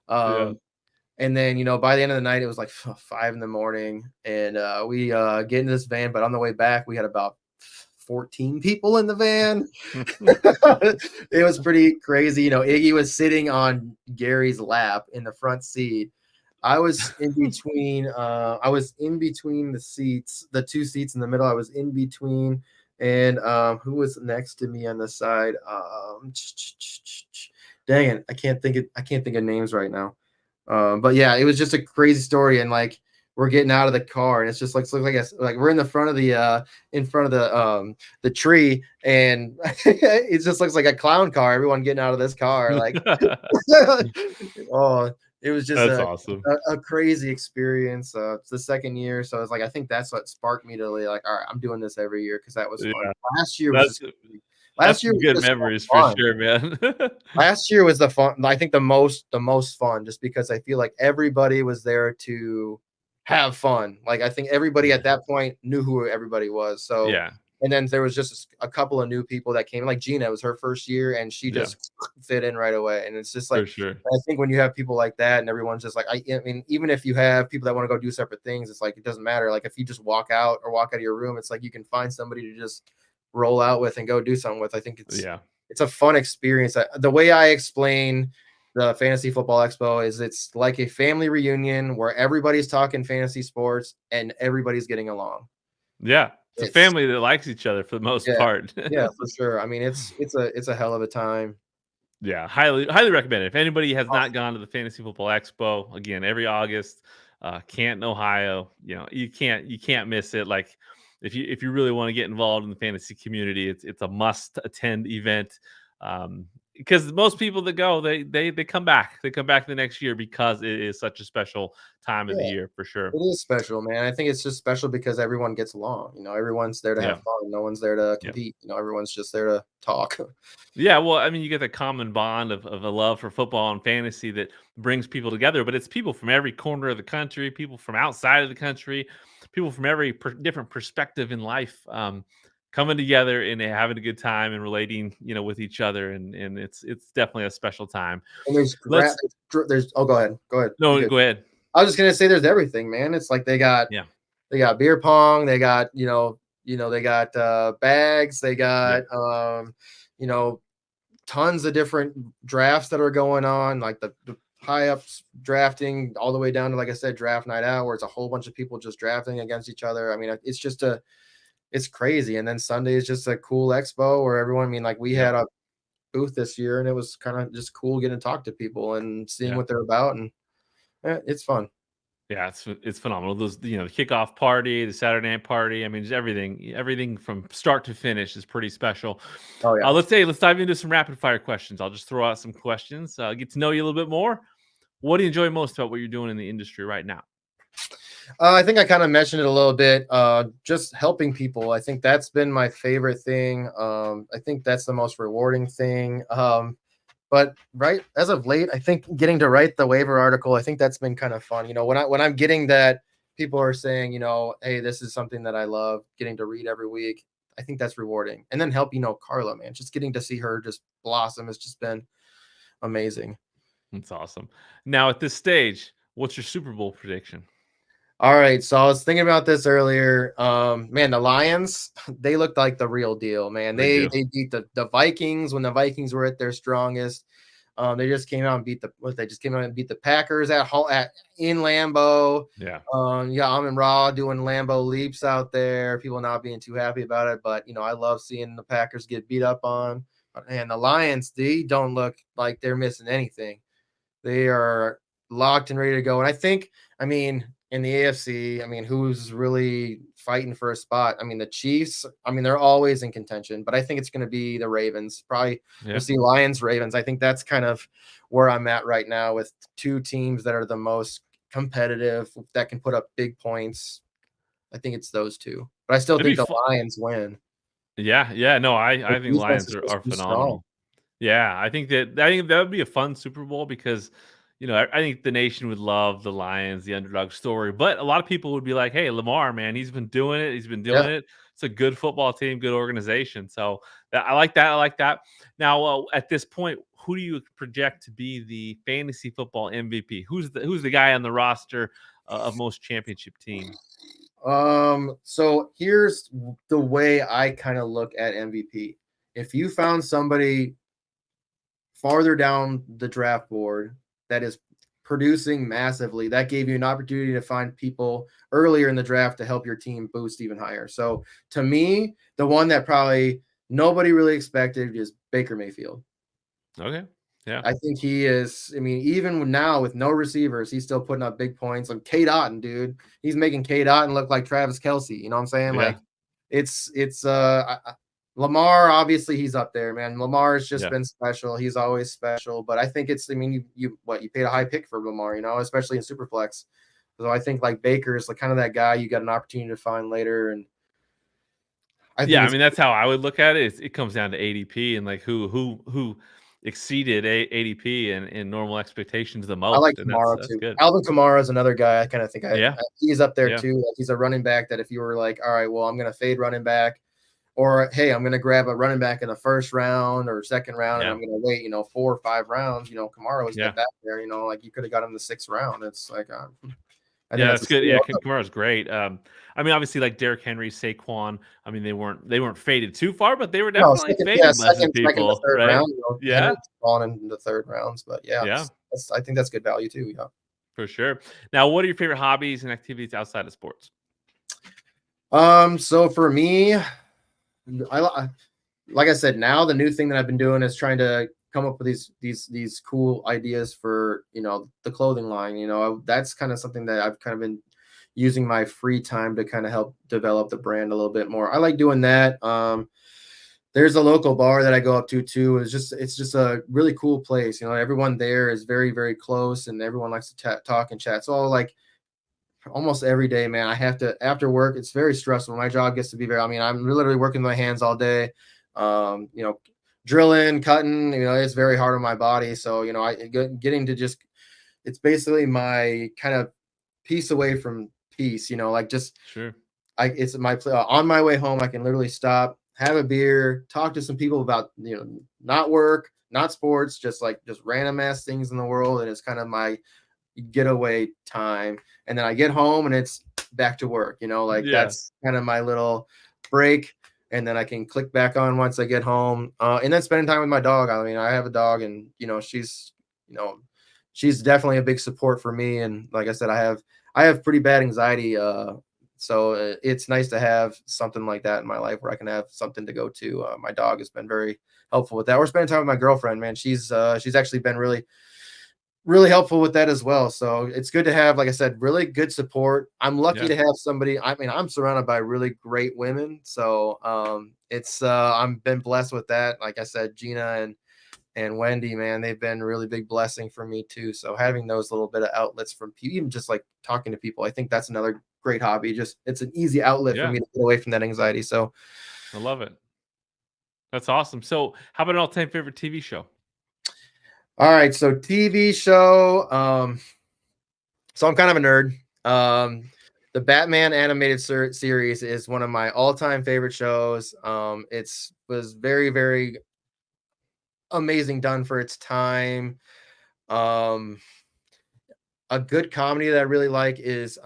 And then, by the end of the night, it was like 5 a.m, and we get into this van, but on the way back, we had about 14 people in the van. It was pretty crazy. Iggy was sitting on Gary's lap in the front seat. I was in between the seats, the 2 seats in the middle. I was in between, and who was next to me on the side? Dang it, I can't think of names right now. But yeah, it was just a crazy story, and like, we're getting out of the car, and it's just like we're in the front of the tree, and it just looks like a clown car. Everyone getting out of this car, like, oh, it was just That's awesome. a crazy experience. It's the second year, so it's like, I think that's what sparked me to like, all right, I'm doing this every year, because that was fun. Yeah. Last year was That's some good memories for sure, man. Last year was the fun. I think the most fun, just because I feel like everybody was there to have fun. Like, I think everybody at that point knew who everybody was. So yeah. And then there was just a couple of new people that came. Like Gina, it was her first year, and she just fit in right away. And it's just like, for sure. I think when you have people like that, and everyone's just like, I mean, even if you have people that want to go do separate things, it's like, it doesn't matter. Like, if you just walk out of your room, it's like you can find somebody to just roll out with and go do something with. I think it's a fun experience. The way I explain the Fantasy Football Expo is, it's like a family reunion where everybody's talking fantasy sports and everybody's getting along. Yeah. It's a family that likes each other for the most part. Yeah, for sure. I mean, it's a hell of a time. Yeah, highly recommend it. If anybody has not gone to the Fantasy Football Expo, again, every August, Canton, Ohio, you can't miss it. Like, if you really want to get involved in the fantasy community, it's a must attend event. because most people that go, they come back. They come back the next year because it is such a special time of the Yeah, year for sure. it is special, man. I think it's just special because everyone gets along. Everyone's there to have Yeah. fun. No one's there to Yeah. compete. Everyone's just there to talk. Yeah, well, I mean, you get the common bond of a love for football and fantasy that brings people together, but it's people from every corner of the country, people from outside of the country, people from every different perspective in life, coming together and having a good time and relating, with each other, and it's definitely a special time. And Let's there's oh, go ahead. Go ahead. You no, good. go ahead. I was just gonna say there's everything, man. It's like Yeah, they got beer pong, they got, they got bags, they yeah, got you know, tons of different drafts that are going on, like the high ups drafting all the way down to, like I said, draft night out, where it's a whole bunch of people just drafting against each other. I mean, it's crazy. And then Sunday is just a cool expo where everyone, I mean, like we yeah, had a booth this year and it was kind of just cool getting to talk to people and seeing yeah. what they're about. And it's fun. Yeah, it's phenomenal. Those, the kickoff party, the Saturday night party. I mean, just everything from start to finish is pretty special. Oh yeah. Let's dive into some rapid fire questions. I'll just throw out some questions, get to know you a little bit more. What do you enjoy most about what you're doing in the industry right now? I think I kind of mentioned it a little bit. Just helping people. I think that's been my favorite thing. I think that's the most rewarding thing. But right as of late, I think getting to write the waiver article, I think that's been kind of fun. When I'm getting that, people are saying, hey, this is something that I love getting to read every week. I think that's rewarding. And then help, Carla, man, just getting to see her just blossom has just been amazing. That's awesome. Now, at this stage, what's your Super Bowl prediction? All right, so I was thinking about this earlier. Man, the Lions, they looked like the real deal, man. They They do. they beat the Vikings when the Vikings were at their strongest. They just came out and beat the Packers in Lambeau. Yeah. Yeah, Amon Ra doing Lambeau leaps out there. People not being too happy about it, but I love seeing the Packers get beat up on. And the Lions, they don't look like they're missing anything. They are locked and ready to go. And I think, I mean, in the AFC, I mean, who's really fighting for a spot? I mean, the Chiefs, I mean, they're always in contention, but I think it's going to be the Ravens. Probably Yeah. we'll see Lions, Ravens. I think that's kind of where I'm at right now with two teams that are the most competitive, that can put up big points. I think it's those two, but I still It'd be think the fun. Lions win. Yeah. Yeah. No, The I think defense Lions is are, just are too strong. phenomenal. Yeah, I think that would be a fun Super Bowl because, I think the nation would love the Lions, the underdog story. But a lot of people would be like, "Hey, Lamar, man, he's been doing it. He's been doing Yeah. it. It's a good football team, good organization." So I like that. I like that. Now, at this point, who do you project to be the fantasy football MVP? Who's the guy on the roster of most championship teams? So here's the way I kind of look at MVP. If you found somebody farther down the draft board that is producing massively, that gave you an opportunity to find people earlier in the draft to help your team boost even higher. So to me, the one that probably nobody really expected is Baker Mayfield. Okay. Yeah. I think he is. I mean, even now with no receivers, he's still putting up big points. Like Kate Otten, dude, he's making Kate Otten look like Travis Kelsey. You know what I'm saying? Yeah. Like, Lamar. Obviously, he's up there, man. Lamar's just Yeah. been special. He's always special. But I think it's. I mean, you paid a high pick for Lamar, especially in Superflex. So I think like Baker is like kind of that guy you got an opportunity to find later, and I think Yeah, I it's. mean that's how I would look at it. It comes down to ADP and like who exceeded ADP and normal expectations the I like most, and that's Kamara that's too. good. Alvin Kamara is another guy I kind of think Yeah, he's up there yeah, too. Like he's a running back that if you were like, all right, well, I'm going to fade running back, or hey, I'm going to grab a running back in the first round or second round, and yeah, I'm going to wait, 4 or 5 rounds. Kamara was yeah, get back there. Like you could have got him the 6th round. It's like I think yeah. that's a That's good. Yeah, steal. Kamara's great. I mean, obviously, like Derrick Henry, Saquon. I mean, they weren't faded too far, but they were No, definitely second, yeah, faded by some second to people, third right? round. Yeah, Henry's fallen in the third rounds, but yeah, yeah, I think that's good value too. Yeah. for sure. Now, what are your favorite hobbies and activities outside of sports? So for me, like I said, now the new thing that I've been doing is trying to come up with these cool ideas for the clothing line. That's kind of something that I've kind of been using my free time to kind of help develop the brand a little bit more. I like doing that. there's a local bar that I go up to too. It's just a really cool place. You know, everyone there is very, very close, and everyone likes to talk and chat. So like almost every day, man, I have to after work. It's very stressful. My job gets to be very. I mean, I'm literally working with my hands all day. You know, drilling, cutting. You know, it's very hard on my body. So you know, getting to just it's basically my kind of piece away from peace. You know, like just Sure. it's my on my way home. I can literally stop, have a beer, talk to some people about not work, not sports, just random ass things in the world, and it's kind of my getaway time. And then I get home and it's back to work. You know, like Yeah. that's kind of my little break. And then I can click back on once I get home. And then spending time with my dog. I mean, I have a dog, and she's definitely a big support for me. And like I said, I have pretty bad anxiety. So it's nice to have something like that in my life where I can have something to go to. My dog has been very helpful with that. We're spending time with my girlfriend, man. She's actually been really, really helpful with that as well. So it's good to have, like I said, really good support. I'm lucky to have somebody. I mean, I'm surrounded by really great women. So it's I'm been blessed with that. Like I said, Gina and Wendy, man, they've been a really big blessing for me too. So having those little bit of outlets from people, even just like talking to people, I think that's another great hobby. Just it's an easy outlet for Yeah. me to get away from that anxiety. So I love it. That's awesome. So, how about an all-time favorite TV show? all right, so TV show. So I'm kind of a nerd. The Batman animated series is one of my all-time favorite shows. It's was very, very amazing done for its time. Um, a good comedy that I really like is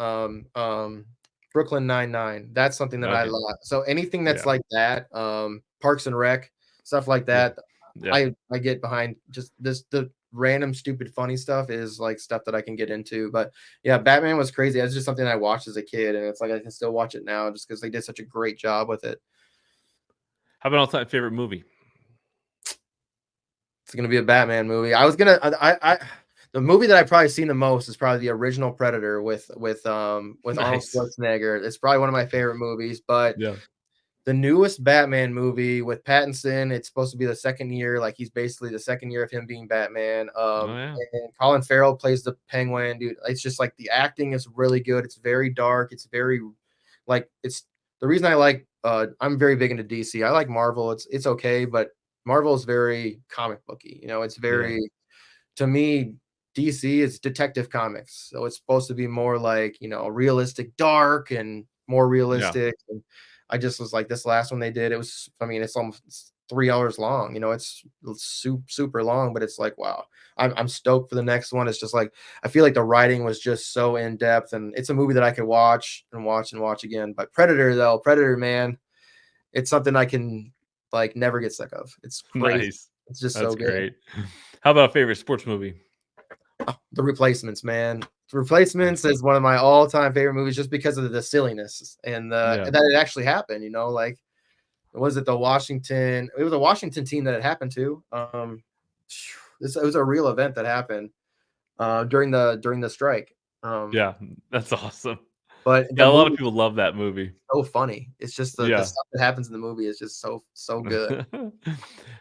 Brooklyn Nine-Nine. That's something that I Okay. love. So anything that's Yeah. like that, Parks and Rec, stuff like Yeah. that, Yeah. I get behind. Just the random stupid funny stuff is like stuff that I can get into. But yeah, Batman was crazy. That's just something I watched as a kid, and it's like I can still watch it now just because they did such a great job with it. How about an all-time favorite movie? It's gonna be a Batman movie. I was gonna I the movie that I've probably seen the most is probably the original Predator with Arnold Nice. Schwarzenegger. It's probably one of my favorite movies, but Yeah. the newest Batman movie with Pattinson, it's supposed to be the second year, like he's basically the second year of him being Batman. Oh, yeah. And Colin Farrell plays the Penguin, dude. It's just like the acting is really good. It's very dark. It's very like it's the reason I like I'm very big into DC. I like Marvel. It's okay, but Marvel is very comic booky. You know, it's Yeah. very to me, DC is Detective Comics, so it's supposed to be more like realistic, dark, and more Yeah. realistic. And I just was like, this last one they did, it was. I mean, it's almost 3 hours long. It's super long, but it's like, wow, I'm stoked for the next one. It's just like I feel like the writing was just so in depth, and it's a movie that I could watch and watch and watch again. But Predator, though, Predator, man, it's something I can like never get sick of. It's crazy. Nice. It's just so That's good. great. How about a favorite sports movie? The Replacements, man. The Replacements Nice. is one of my all-time favorite movies just because of the silliness and Yeah. that it actually happened. Like was it the Washington? It was a Washington team that it happened to. It was a real event that happened during the strike. Um, Yeah. That's awesome. but Yeah, the a lot of movie's people love that movie. so funny. It's just the Yeah. stuff that happens in the movie is just so good. To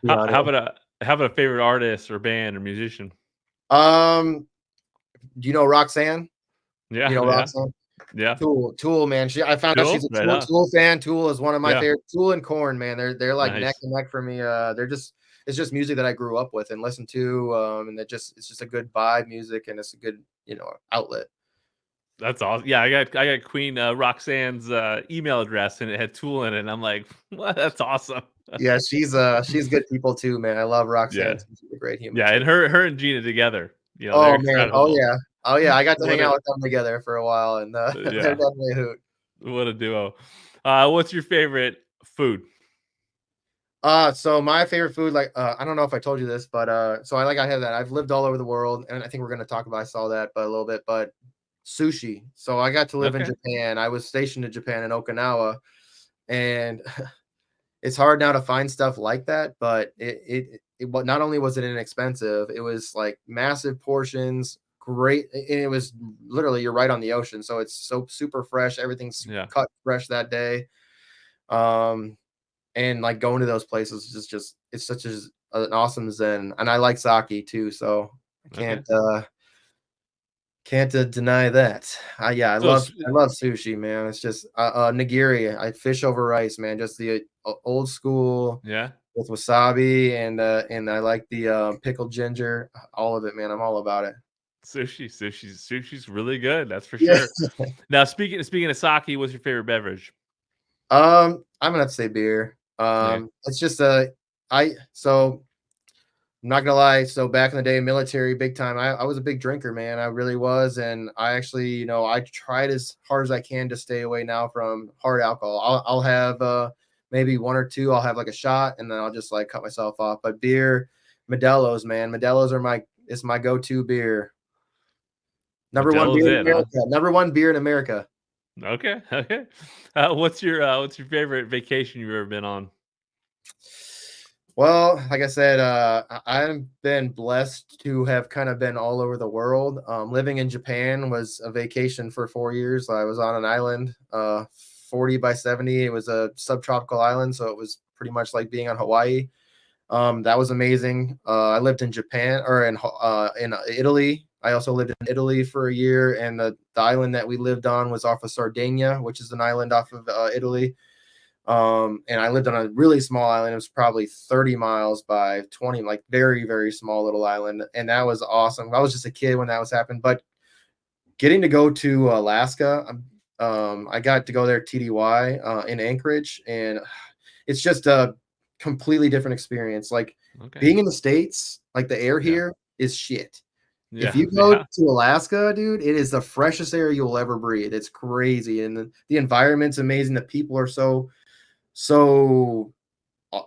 be How honest. how about a favorite artist or band or musician? Um, do you know Roxanne? You Yeah, know yeah, Roxanne? yeah. Tool, man. I found out she's Cool, a right on. Tool fan. Tool is one of my Yeah, favorite. Tool and Corn, man. They're like neck nice. and neck for me. It's just music that I grew up with and listened to. And it's just a good vibe music, and it's a good outlet. That's awesome. Yeah, I got Queen, Roxanne's, email address, and it had Tool in it, and I'm like, "What? That's awesome." Yeah, she's good people too, man. I love Roxanne. Yeah, She's a great human yeah, and too. her and Gina together, they're Oh man. Oh incredible. yeah. Oh yeah. I got to hang What out a with them together for a while, and they're yeah, definitely a hoot. what a duo. What's your favorite food? So my favorite food, like, I don't know if I told you this, but so I have that. I've lived all over the world, and I think we're gonna talk about I saw that, but a little bit, but sushi. So I got to live in Okay. Japan. I was stationed in Japan in Okinawa, and it's hard now to find stuff like that, but not only was it inexpensive, it was like massive portions, great, and it was literally you're right on the ocean, so it's so super fresh. Everything's Yeah. cut fresh that day. Um, and like going to those places is just it's such an awesome zen. And I like sake too, so I Okay. can't deny that. Yeah, So I love sushi, man. It's just nigiri. I fish over rice, man. Just the old school yeah. with wasabi and I like the pickled ginger. All of it, man. I'm all about it. Sushi's really good. That's for Yeah. sure. Now, speaking of sake, what's your favorite beverage? I'm gonna have to say beer. Yeah. It's just I so I'm not gonna lie. So back in the day, military, big time. I was a big drinker, man. I really was, and I actually, I tried as hard as I can to stay away now from hard alcohol. I'll have maybe one or two. I'll have like a shot, and then I'll just like cut myself off. But beer, Modelo's, man. Modelo's are my go-to beer. Number one Modelo's beer in it, huh? America. Number one beer in America. Okay. Okay. What's your favorite vacation you've ever been on? Well, like I said, I've been blessed to have kind of been all over the world. Living in Japan was a vacation for 4 years. I was on an island, 40 by 70. It was a subtropical island, so it was pretty much like being on Hawaii. That was amazing. I lived in Japan or in Italy. I also lived in Italy for a year, and the island that we lived on was off of Sardinia, which is an island off of Italy. And I lived on a really small island. It was probably 30 miles by 20, like very, very small little island. And that was awesome. I was just a kid when that was happening, but getting to go to Alaska, I got to go there TDY in Anchorage, and it's just a completely different experience. Like Okay. being in the States, like the air Yeah. here is shit. If Yeah. you go Yeah. to Alaska, dude, it is the freshest air you'll ever breathe. It's crazy. And the environment's amazing. The people are so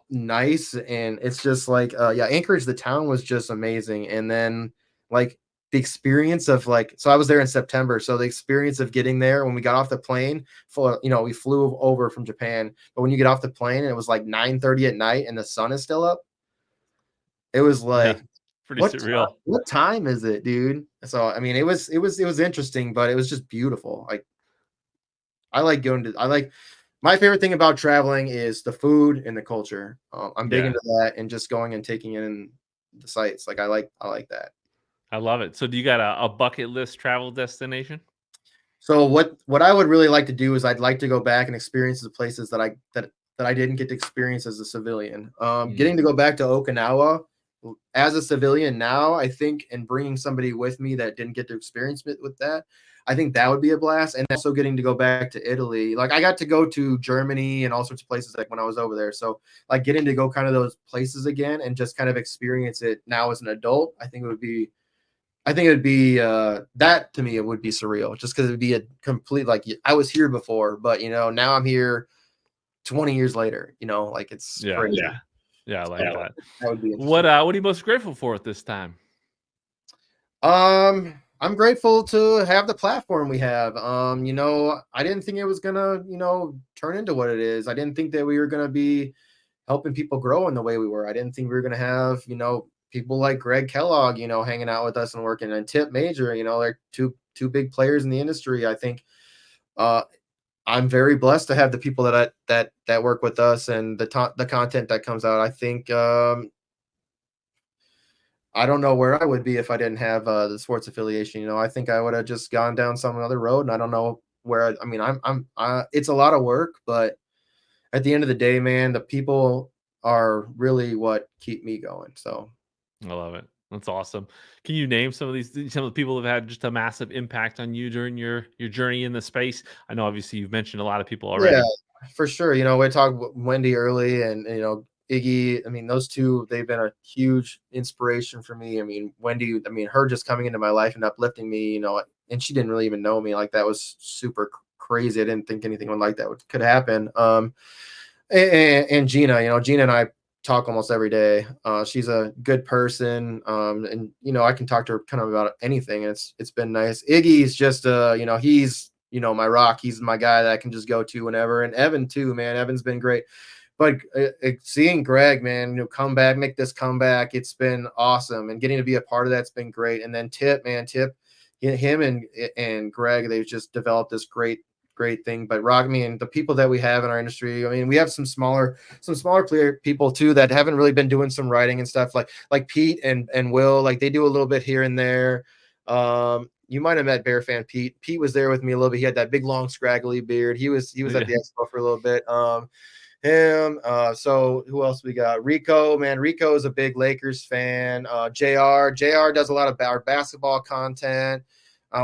nice, and it's just like yeah, Anchorage, the town was just amazing. And then like the experience of like, so I was there in September, so the experience of getting there when we got off the plane for, we flew over from Japan, but when you get off the plane and it was like 9:30 at night and the sun is still up, it was Yeah. like, Pretty surreal. what time is it, dude? So I mean, it was interesting, but it was just beautiful. Like I like my favorite thing about traveling is the food and the culture. I'm big Yeah. into that, and just going and taking in the sights. Like I like that. I love it. So do you got a bucket list travel destination? So what I would really like to do is I'd like to go back and experience the places that I didn't get to experience as a civilian. Mm. Getting to go back to Okinawa as a civilian now, I think, and bringing somebody with me that didn't get to experience it with that, I think that would be a blast. And also getting to go back to Italy. Like I got to go to Germany and all sorts of places like when I was over there. So like getting to go kind of those places again and just kind of experience it now as an adult, I think it would be that to me it would be surreal, just because it would be a complete like I was here before, but now I'm here 20 years later. Like it's Yeah. crazy. Yeah, I So like that. that would be interesting. What are you most grateful for at this time? I'm grateful to have the platform we have. I didn't think it was gonna, turn into what it is. I didn't think that we were gonna be helping people grow in the way we were. I didn't think we were gonna have, people like Greg Kellogg, hanging out with us and working, and Tip Major, they're two big players in the industry. I think uh I'm very blessed to have the people that work with us, and the content that comes out. I think I don't know where I would be if I didn't have the sports affiliation. I think I would have just gone down some other road, and I don't know where. I mean, it's a lot of work, but at the end of the day, man, the people are really what keep me going. So I love it. That's awesome. Can you name some of the people that have had just a massive impact on you during your journey in the space? I know obviously you've mentioned a lot of people yeah, already. for sure. We talked Wendy early, and Iggy. I mean, those two, they've been a huge inspiration for me. I mean, Wendy. I mean, her just coming into my life and uplifting me. And she didn't really even know me. Like that was super crazy. I didn't think anything like that could happen. And Gina. Gina and I talk almost every day. She's a good person. And I can talk to her kind of about anything. And it's been nice. Iggy's just he's my rock. He's my guy that I can just go to whenever. And Evan too, man. Evan's been great. But seeing Greg, man, come back, make this comeback, it's been awesome. And getting to be a part of that's been great. And then Tip, man, him and Greg, they've just developed this great great thing. But Rock, I mean, the people that we have in our industry, I mean, we have some smaller player people too that haven't really been doing some writing and stuff, like Pete and Will, like they do a little bit here and there. You might have met Bear fan Pete. Pete was there with me a little bit. He had that big long scraggly beard. He was at the expo for a little bit. Him. So who else we got? Rico, man. Rico is a big Lakers fan. JR does a lot of our basketball content.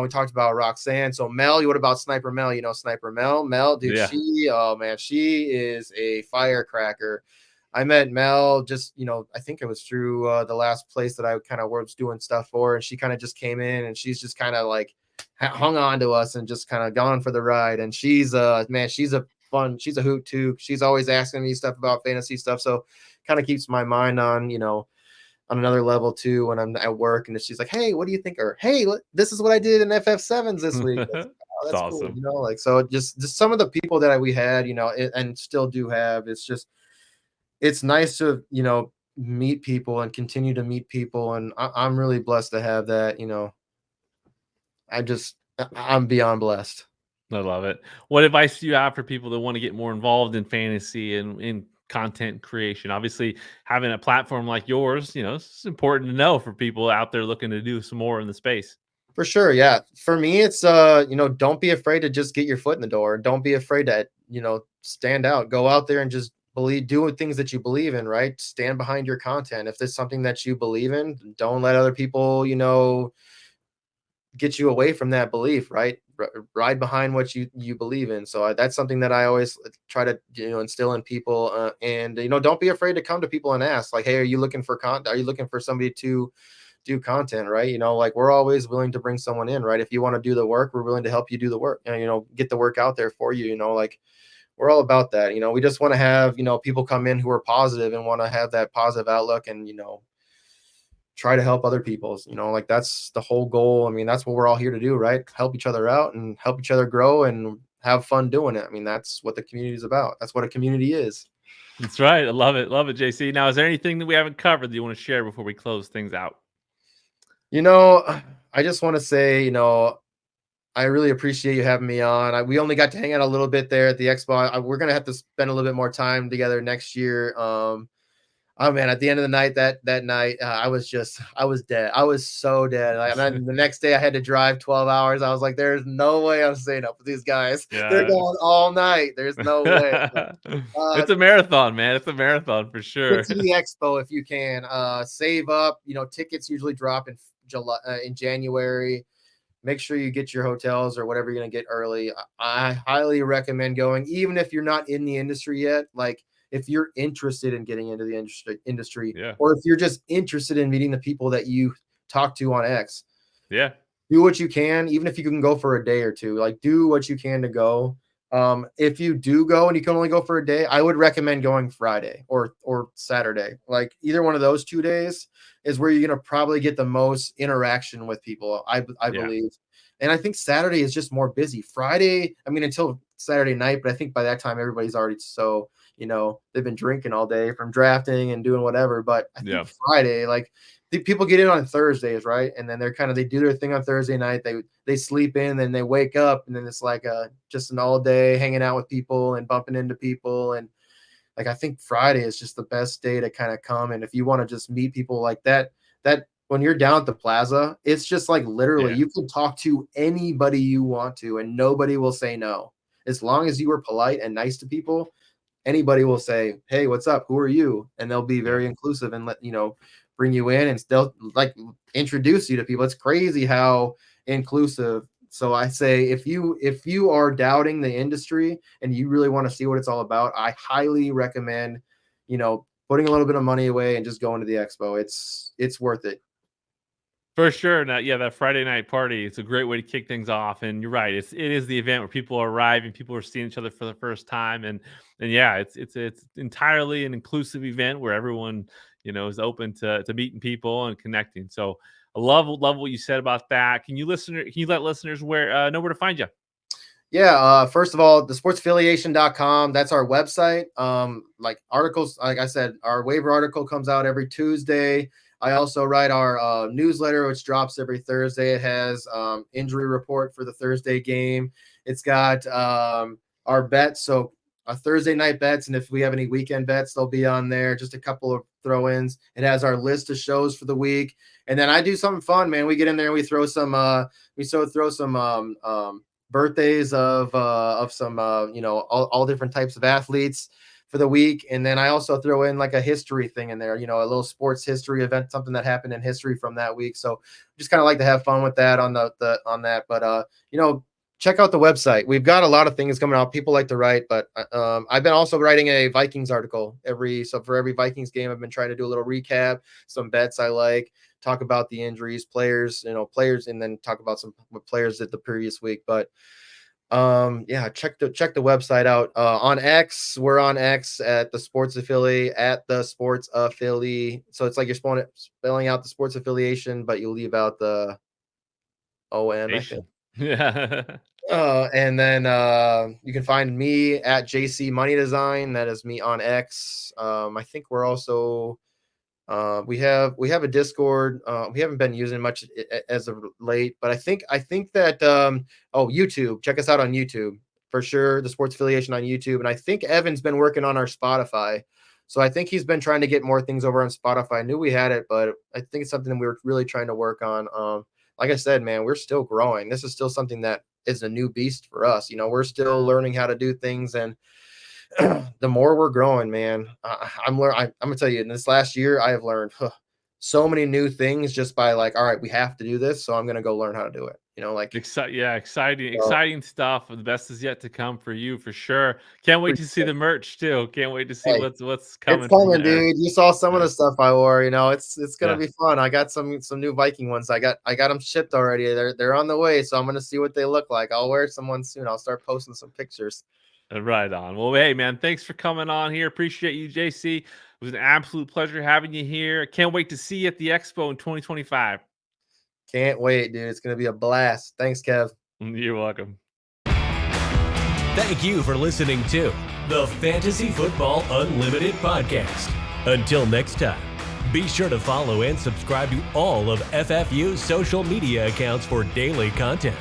We talked about Roxanne. So Mel, what about Sniper Mel? You know Sniper Mel? Mel, dude, Yeah. she is a firecracker. I met Mel just, I think it was through the last place that I kind of was doing stuff for, and she kind of just came in, and she's just kind of like hung on to us and just kind of gone for the ride. And she's she's a hoot too. She's always asking me stuff about fantasy stuff, so kind of keeps my mind on on another level too when I'm at work. And she's like, hey, what do you think? Or hey, this is what I did in FF7s this week. That's awesome. cool. Like, so just some of the people that we had, and still do have, it's nice to meet people and continue to meet people, and I'm really blessed to have that. I'm beyond blessed. I love it. What advice do you have for people that want to get more involved in fantasy and in content creation? Obviously, having a platform like yours, it's important to know for people out there looking to do some more in the space. For sure, yeah. For me, it's don't be afraid to just get your foot in the door. Don't be afraid to stand out. Go out there and just do things that you believe in. Right? Stand behind your content. If there's something that you believe in, don't let other people get you away from that belief. Right? Ride behind what you believe in. So that's something that I always try to instill in people. And don't be afraid to come to people and ask, like, hey, are you looking for content? Are you looking for somebody to do content? Right? Like, we're always willing to bring someone in. Right? If you want to do the work, we're willing to help you do the work, and get the work out there for you. Like, we're all about that. We just want to have people come in who are positive and want to have that positive outlook, and try to help other people. Like, that's the whole goal. I mean, that's what we're all here to do, right? Help each other out and help each other grow and have fun doing it. I mean, that's what the community is about. That's what a community is. That's right. I love it. Love it, JC. Now, is there anything that we haven't covered that you want to share before we close things out? I just want to say, I really appreciate you having me on. We only got to hang out a little bit there at the expo. We're going to have to spend a little bit more time together next year. Oh man, at the end of the night, that night, I was dead. I was so dead. And then the next day I had to drive 12 hours. I was like, there's no way I'm staying up with these guys. Yeah. They're going all night. There's no way. It's a marathon, man. It's a marathon for sure. Get to the expo if you can. Save up. Tickets usually drop in January. Make sure you get your hotels or whatever you're going to get early. I highly recommend going, even if you're not in the industry yet. Like, if you're interested in getting into the industry, Yeah. or if you're just interested in meeting the people that you talk to on X, yeah, do what you can. Even if you can go for a day or two, like, do what you can to go. If you do go and you can only go for a day, I would recommend going Friday or Saturday. Like, either one of those 2 days is where you're going to probably get the most interaction with people. I believe. And I think Saturday is just more busy. Friday, I mean, until Saturday night, but I think by that time everybody's already they've been drinking all day from drafting and doing whatever. But I think Friday, like, the people get in on Thursdays, right? And then they do their thing on Thursday night. They sleep in, and then they wake up, and then it's like just an all day hanging out with people and bumping into people. And like, I think Friday is just the best day to kind of come. And if you want to just meet people like that when you're down at the plaza, it's just like literally you can talk to anybody you want to, and nobody will say no. As long as you are polite and nice to people, anybody will say, hey, what's up? Who are you? And they'll be very inclusive and bring you in, and they'll like introduce you to people. It's crazy how inclusive. So I say, if you are doubting the industry and you really want to see what it's all about, I highly recommend, putting a little bit of money away and just going to the expo. It's worth it. For sure. Now, that Friday night party, it's a great way to kick things off. And you're right. It is the event where people are arriving, people are seeing each other for the first time. And yeah, it's entirely an inclusive event where everyone, is open to meeting people and connecting. So I love what you said about that. Can you let listeners know where to find you? Yeah. First of all, the sportsaffiliation.com, that's our website. Like, articles, like I said, our waiver article comes out every Tuesday. I also write our newsletter, which drops every Thursday. It has injury report for the Thursday game. It's got our bets. So Thursday night bets, and if we have any weekend bets, they'll be on there. Just a couple of throw-ins. It has our list of shows for the week, and then I do something fun, man. We get in there and we throw some birthdays of some all different types of athletes for the week, and then I also throw in like a history thing in there, a little sports history event, something that happened in history from that week. So just kind of like to have fun with that on that, but check out the website. We've got a lot of things coming out. People like to write, but I've been also writing a Vikings article for every Vikings game. I've been trying to do a little recap, some bets I like, talk about the injuries, players, and then talk about some players at the previous week. But check the website out. On X, we're on X at the Sports Affiliate, at the Sports Affiliate. So it's like you're spelling out the Sports Affiliation, but you leave out the ON, I think. Yeah. And then you can find me at JC Money Design. That is me on X. I think we're also we have a Discord. We haven't been using much as of late, but I think that YouTube. Check us out on YouTube for sure. The Sports Affiliation on YouTube, and I think Evan's been working on our Spotify. So I think he's been trying to get more things over on Spotify. I knew we had it, but I think it's something that we were really trying to work on. Like I said, man, we're still growing. This is still something that is a new beast for us. We're still learning how to do things, and the more we're growing, man, I'm gonna tell you, in this last year, I have learned so many new things just by like, all right, we have to do this, so I'm gonna go learn how to do it. Exciting stuff. The best is yet to come for you, for sure. Can't wait to see the merch too. Can't wait to see what's coming. It's coming, dude. You saw some of the stuff I wore. It's gonna be fun. I got some new Viking ones. I got them shipped already. They're on the way, so I'm gonna see what they look like. I'll wear some ones soon. I'll start posting some pictures. Right on. Well, hey, man, thanks for coming on here. Appreciate you, JC. It was an absolute pleasure having you here. Can't wait to see you at the Expo in 2025. Can't wait, dude. It's going to be a blast. Thanks, Kev. You're welcome. Thank you for listening to the Fantasy Football Unlimited podcast. Until next time, be sure to follow and subscribe to all of FFU's social media accounts for daily content.